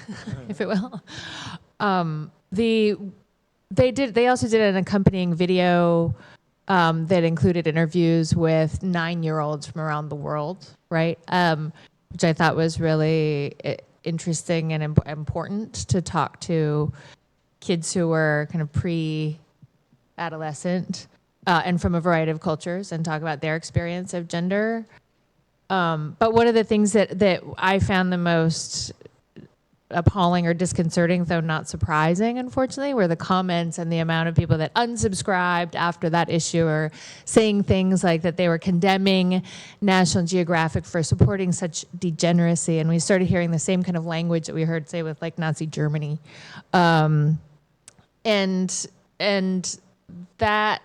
if it will? They also did an accompanying video that included interviews with 9-year-olds from around the world, right? Which I thought was really interesting and important to talk to kids who were kind of pre-adolescent and from a variety of cultures and talk about their experience of gender. But one of the things that I found the most appalling or disconcerting, though not surprising, unfortunately, were the comments and the amount of people that unsubscribed after that issue or saying things like that they were condemning National Geographic for supporting such degeneracy. And we started hearing the same kind of language that we heard, say, with like Nazi Germany. And that,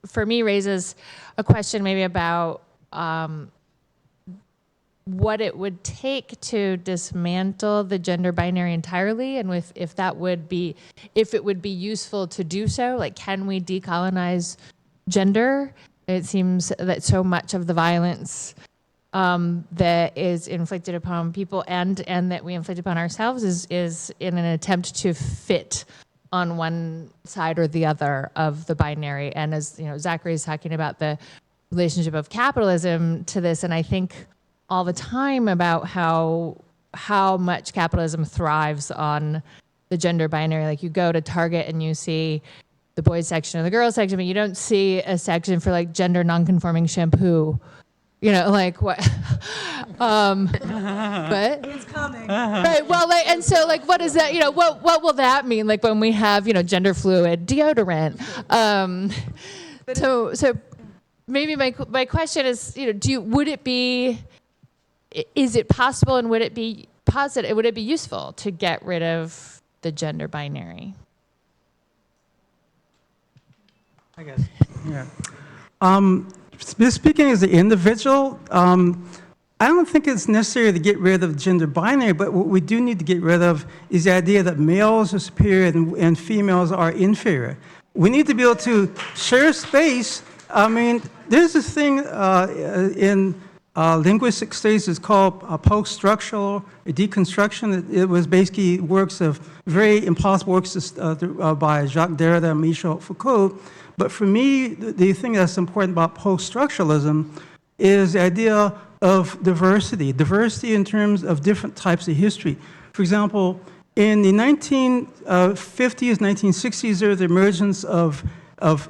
for me, raises a question maybe about what it would take to dismantle the gender binary entirely, and if it would be useful to do so. Like, can we decolonize gender? It seems that so much of the violence that is inflicted upon people and that we inflict upon ourselves is in an attempt to fit on one side or the other of the binary. And as Zachary is talking about the relationship of capitalism to this, and I think all the time about how much capitalism thrives on the gender binary. Like, you go to Target and you see the boys section or the girls section, but you don't see a section for like gender nonconforming shampoo. Like what? But It's coming. right. Well, and so what is that? What will that mean? Like when we have gender fluid deodorant. So maybe my question is, is it possible, and would it be positive? Would it be useful to get rid of the gender binary? I guess. Yeah. Speaking as an individual, I don't think it's necessary to get rid of gender binary, but what we do need to get rid of is the idea that males are superior and females are inferior. We need to be able to share space. I mean, there's this thing in linguistic studies is called post-structural deconstruction. It was basically works of very impossible works by Jacques Derrida and Michel Foucault. But for me, the thing that's important about post-structuralism is the idea of diversity in terms of different types of history. For example, in the 1950s, 1960s, there was the emergence of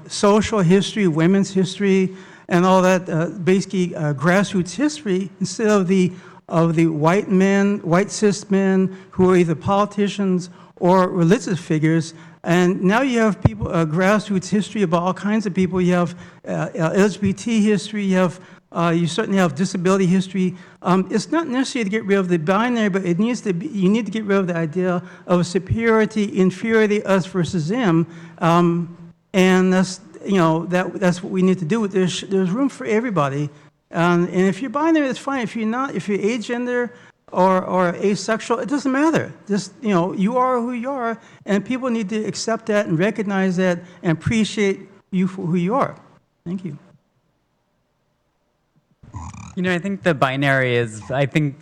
social history, women's history, and all that, basically grassroots history, instead of the white men, white cis men, who are either politicians or religious figures. And now you have people, grassroots history about all kinds of people. You have LGBT history, you certainly have disability history. It's not necessary to get rid of the binary, but it needs to be, you need to get rid of the idea of superiority, inferiority, us versus them. And that's, that's what we need to do. There's room for everybody. And if you're binary, that's fine. If you're not, if you're agender or asexual, it doesn't matter. Just, you are who you are, and people need to accept that and recognize that and appreciate you for who you are. Thank you. I think the binary is, I think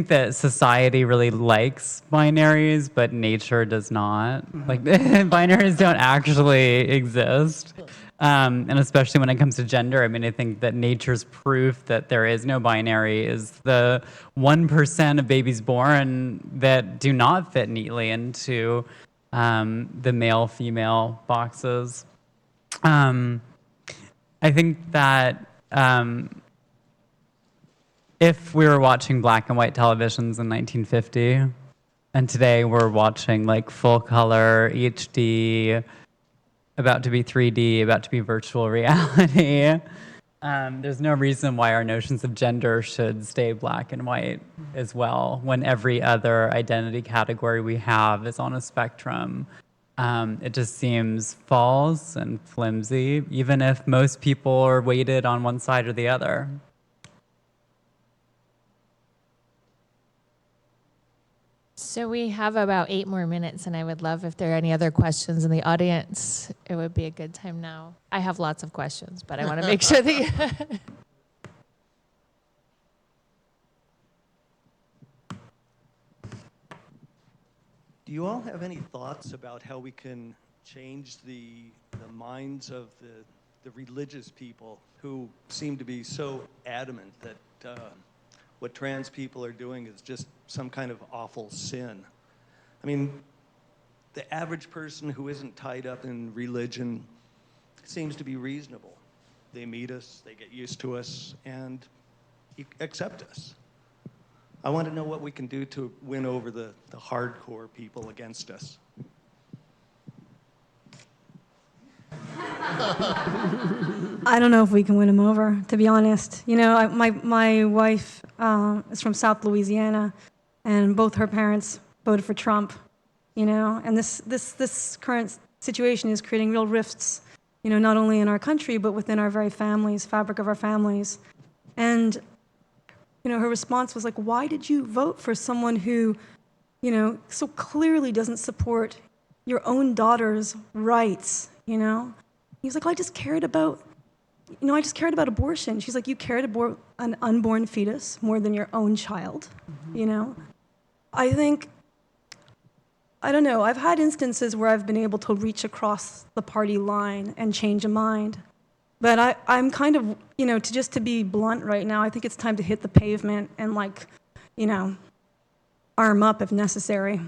that society really likes binaries, but nature does not. Like, binaries don't actually exist. And especially when it comes to gender, I think that nature's proof that there is no binary is the 1% of babies born that do not fit neatly into the male-female boxes. I think that if we were watching black and white televisions in 1950, and today we're watching like full color, HD, about to be 3D, about to be virtual reality, there's no reason why our notions of gender should stay black and white as well, when every other identity category we have is on a spectrum. It just seems false and flimsy, even if most people are weighted on one side or the other. So we have about 8 more minutes, and I would love if there are any other questions in the audience. It would be a good time now. I have lots of questions, but I want to make sure that you... Do you all have any thoughts about how we can change the minds of the religious people who seem to be so adamant that what trans people are doing is just some kind of awful sin? I mean, the average person who isn't tied up in religion seems to be reasonable. They meet us, they get used to us, and accept us. I want to know what we can do to win over the hardcore people against us. I don't know if we can win them over, to be honest. My wife is from South Louisiana, and both her parents voted for Trump. And this current situation is creating real rifts, not only in our country but within our very families, fabric of our families. And her response was like, "Why did you vote for someone who, so clearly doesn't support your own daughter's rights?" He was like, "Well, I just cared about abortion." She's like, "You cared about an unborn fetus more than your own child?" I think, I don't know, I've had instances where I've been able to reach across the party line and change a mind. But I'm kind of, to be blunt right now, I think it's time to hit the pavement and arm up if necessary.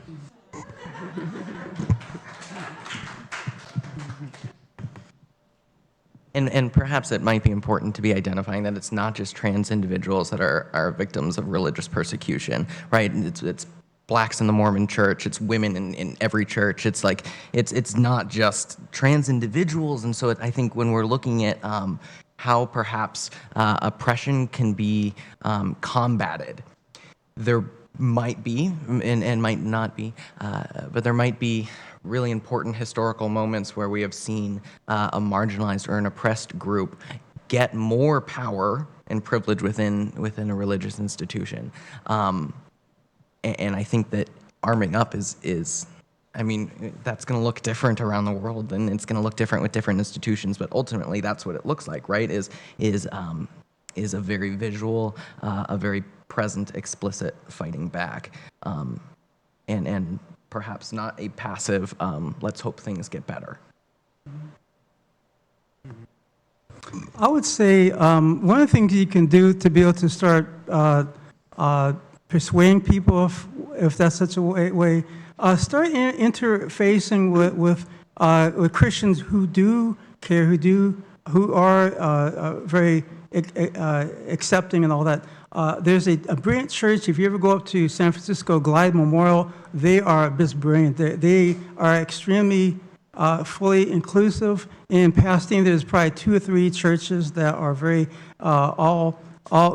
And perhaps it might be important to be identifying that it's not just trans individuals that are victims of religious persecution, right? It's blacks in the Mormon church, it's women in every church. It's like, it's not just trans individuals. And so I think when we're looking at how perhaps oppression can be combated, there might be, and might not be, but there might be really important historical moments where we have seen a marginalized or an oppressed group get more power and privilege within a religious institution. And I think that arming up is that's going to look different around the world, and it's going to look different with different institutions, but ultimately that's what it looks like, right? Is is a very visual, a very present, explicit fighting back, and perhaps not a passive, let's hope things get better. I would say one of the things you can do to be able to start persuading people, if that's such a way, start interfacing with Christians who do care, who are very accepting and all that. There's a brilliant church. If you ever go up to San Francisco Glide Memorial, they are just brilliant. They are extremely fully inclusive. In Pasadena, there's probably 2 or 3 churches that are very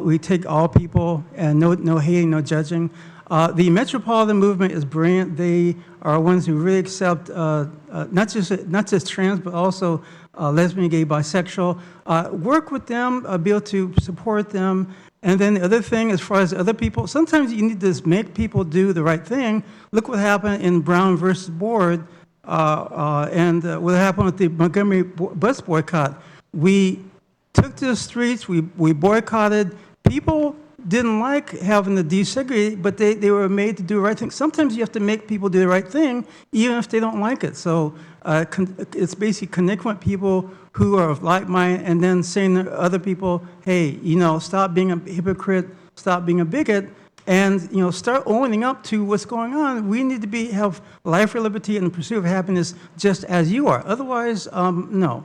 we take all people and no hating, no judging. The Metropolitan movement is brilliant. They are ones who really accept not just trans, but also lesbian, gay, bisexual. Work with them, be able to support them. And then the other thing, as far as other people, sometimes you need to make people do the right thing. Look what happened in Brown versus Board, and what happened with the Montgomery bus boycott. We took to the streets, we boycotted. People didn't like having to desegregate, but they were made to do the right thing. Sometimes you have to make people do the right thing, even if they don't like it. So it's basically connecting with people who are of like mind, and then saying to other people, hey, stop being a hypocrite, stop being a bigot, and start owning up to what's going on. We need to have life for liberty and the pursuit of happiness just as you are. Otherwise, no.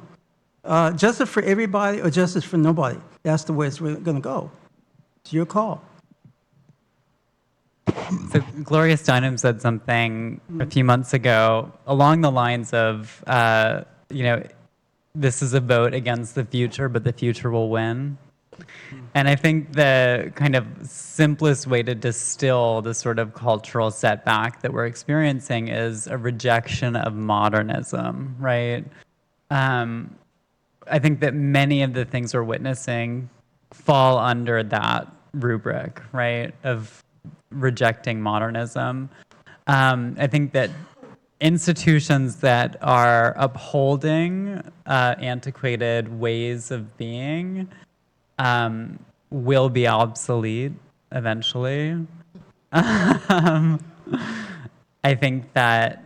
Justice for everybody or justice for nobody. That's the way it's going to go. It's your call. So Gloria Steinem said something a few months ago along the lines of, this is a vote against the future, but the future will win. And I think the kind of simplest way to distill the sort of cultural setback that we're experiencing is a rejection of modernism, right? I think that many of the things we're witnessing fall under that rubric, right, of rejecting modernism. I think that institutions that are upholding antiquated ways of being will be obsolete eventually. I think that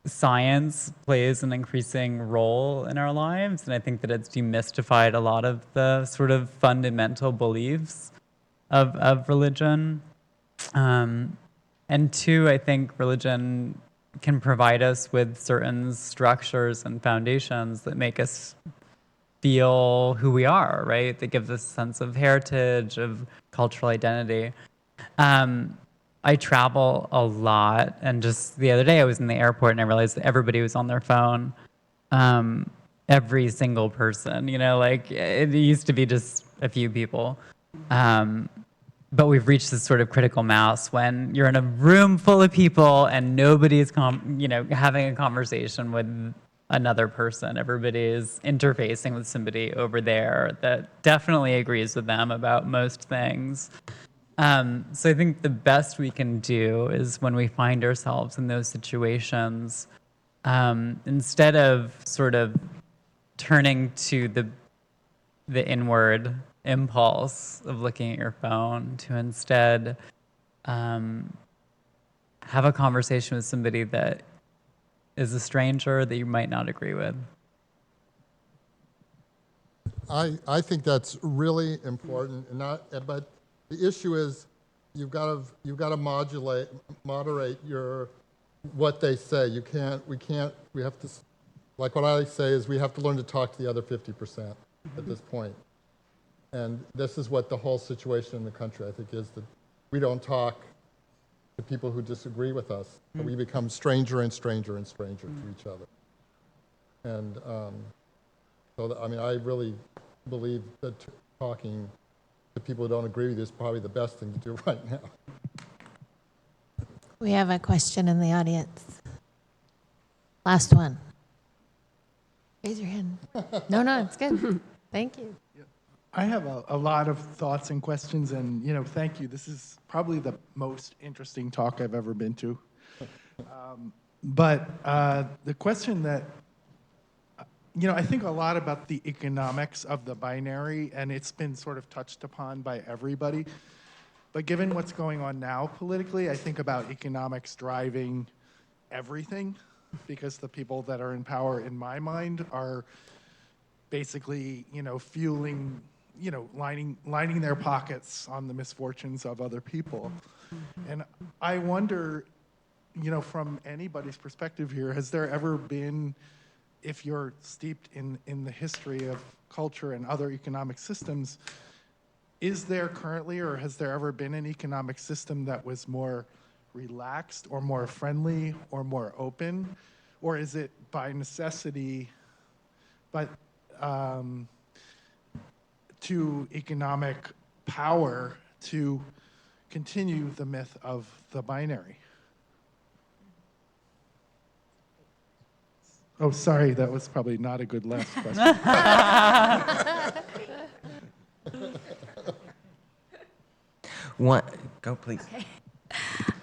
science plays an increasing role in our lives, and I think that it's demystified a lot of the sort of fundamental beliefs of religion. And 2, I think religion can provide us with certain structures and foundations that make us feel who we are, right? That gives us a sense of heritage, of cultural identity. I travel a lot, and just the other day I was in the airport and I realized that everybody was on their phone. Every single person, like it used to be just a few people. But we've reached this sort of critical mass when you're in a room full of people and nobody's having a conversation with another person. Everybody is interfacing with somebody over there that definitely agrees with them about most things. So I think the best we can do is when we find ourselves in those situations, instead of sort of turning to the inward impulse of looking at your phone, to instead have a conversation with somebody that is a stranger that you might not agree with. I think that's really important, but the issue is you've got to moderate what they say. We have to, like what I say is we have to learn to talk to the other 50% at this point. And this is what the whole situation in the country, I think, is that we don't talk to people who disagree with us. We become stranger and stranger and stranger to each other. And I really believe that talking to people who don't agree with you is probably the best thing to do right now. We have a question in the audience. Last one. Raise your hand. No, it's good. Thank you. I have a lot of thoughts and questions, and thank you. This is probably the most interesting talk I've ever been to. But the question that I think a lot about the economics of the binary, and it's been sort of touched upon by everybody. But given what's going on now politically, I think about economics driving everything, because the people that are in power, in my mind, are basically, fueling, lining their pockets on the misfortunes of other people. And I wonder, from anybody's perspective here, has there ever been, if you're steeped in the history of culture and other economic systems, is there currently, or has there ever been an economic system that was more relaxed or more friendly or more open? Or is it by necessity, but to economic power to continue the myth of the binary? Oh, sorry, that was probably not a good last question. Go, please. Okay.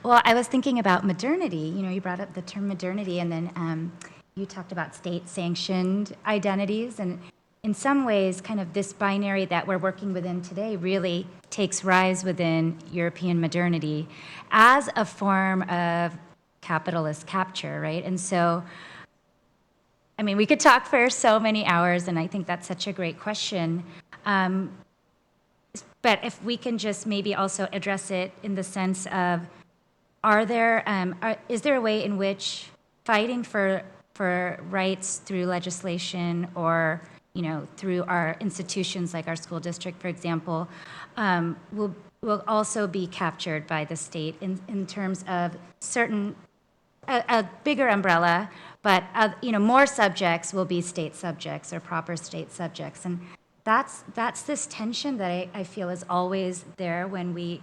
Well, I was thinking about modernity. You brought up the term modernity, and then you talked about state-sanctioned identities. And in some ways, kind of this binary that we're working within today really takes rise within European modernity as a form of capitalist capture, right? And so, I mean, we could talk for so many hours, and I think that's such a great question. But if we can just maybe also address it in the sense of, is there a way in which fighting for rights through legislation or through our institutions like our school district, for example, will also be captured by the state in terms of a bigger umbrella, but more subjects will be state subjects or proper state subjects, and that's this tension that I feel is always there when we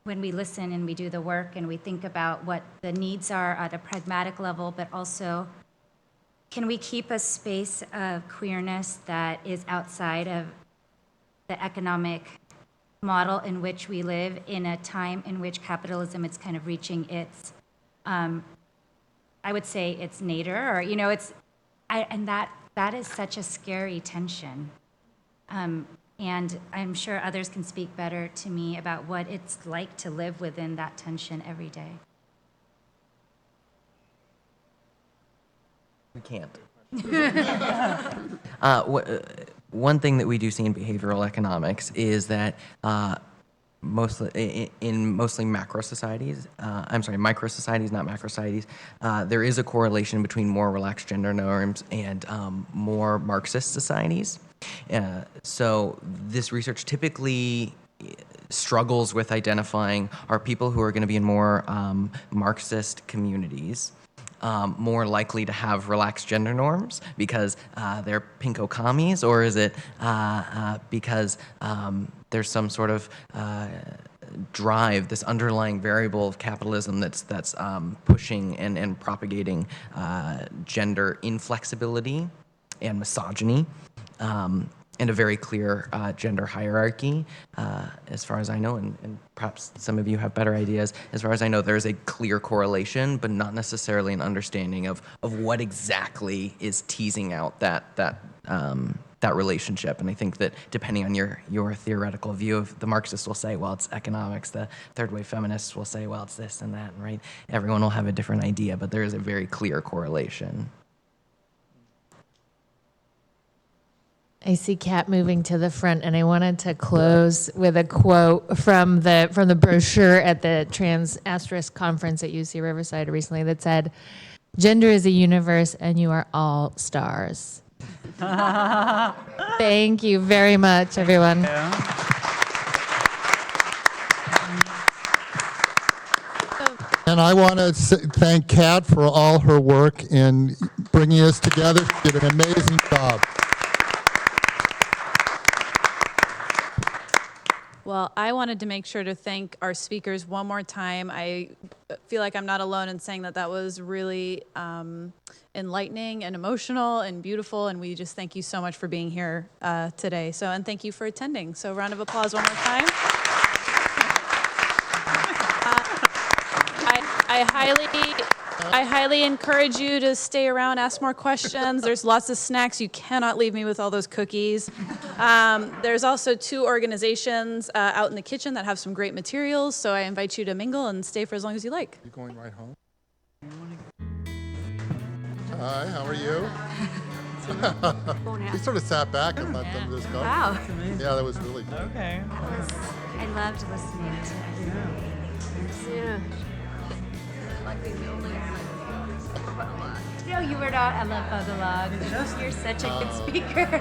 listen and we do the work and we think about what the needs are at a pragmatic level, but also can we keep a space of queerness that is outside of the economic model in which we live in a time in which capitalism is kind of reaching its, I would say its nadir, or and that is such a scary tension. And I'm sure others can speak better to me about what it's like to live within that tension every day. We can't. One thing that we do see in behavioral economics is that mostly macro societies, micro societies, not macro societies, there is a correlation between more relaxed gender norms and more Marxist societies. So this research typically struggles with identifying are people who are going to be in more Marxist communities more likely to have relaxed gender norms because they're pinko commies, or is it because there's some sort of drive, this underlying variable of capitalism that's pushing and propagating gender inflexibility and misogyny, and a very clear gender hierarchy, as far as I know, and perhaps some of you have better ideas. As far as I know, there is a clear correlation, but not necessarily an understanding of what exactly is teasing out that relationship. And I think that depending on your theoretical view of the Marxists will say, well, it's economics. The third wave feminists will say, well, it's this and that, right? Everyone will have a different idea, but there is a very clear correlation. I see Kat moving to the front, and I wanted to close with a quote from the brochure at the Trans Asterisk conference at UC Riverside recently that said, "Gender is a universe, and you are all stars." Thank you very much, everyone. And I want to thank Kat for all her work in bringing us together. She did an amazing job. Well, I wanted to make sure to thank our speakers one more time. I feel like I'm not alone in saying that was really enlightening and emotional and beautiful, and we just thank you so much for being here today. And thank you for attending. So round of applause one more time. I highly encourage you to stay around, ask more questions. There's lots of snacks. You cannot leave me with all those cookies. There's also 2 organizations out in the kitchen that have some great materials, so I invite you to mingle and stay for as long as you like. You going right home? Hi, how are you? We sort of sat back and let them just go. Wow. Yeah, that was really good. Okay. I loved listening to everything. Yeah. No, you were not. I love monologue. You're such a good speaker.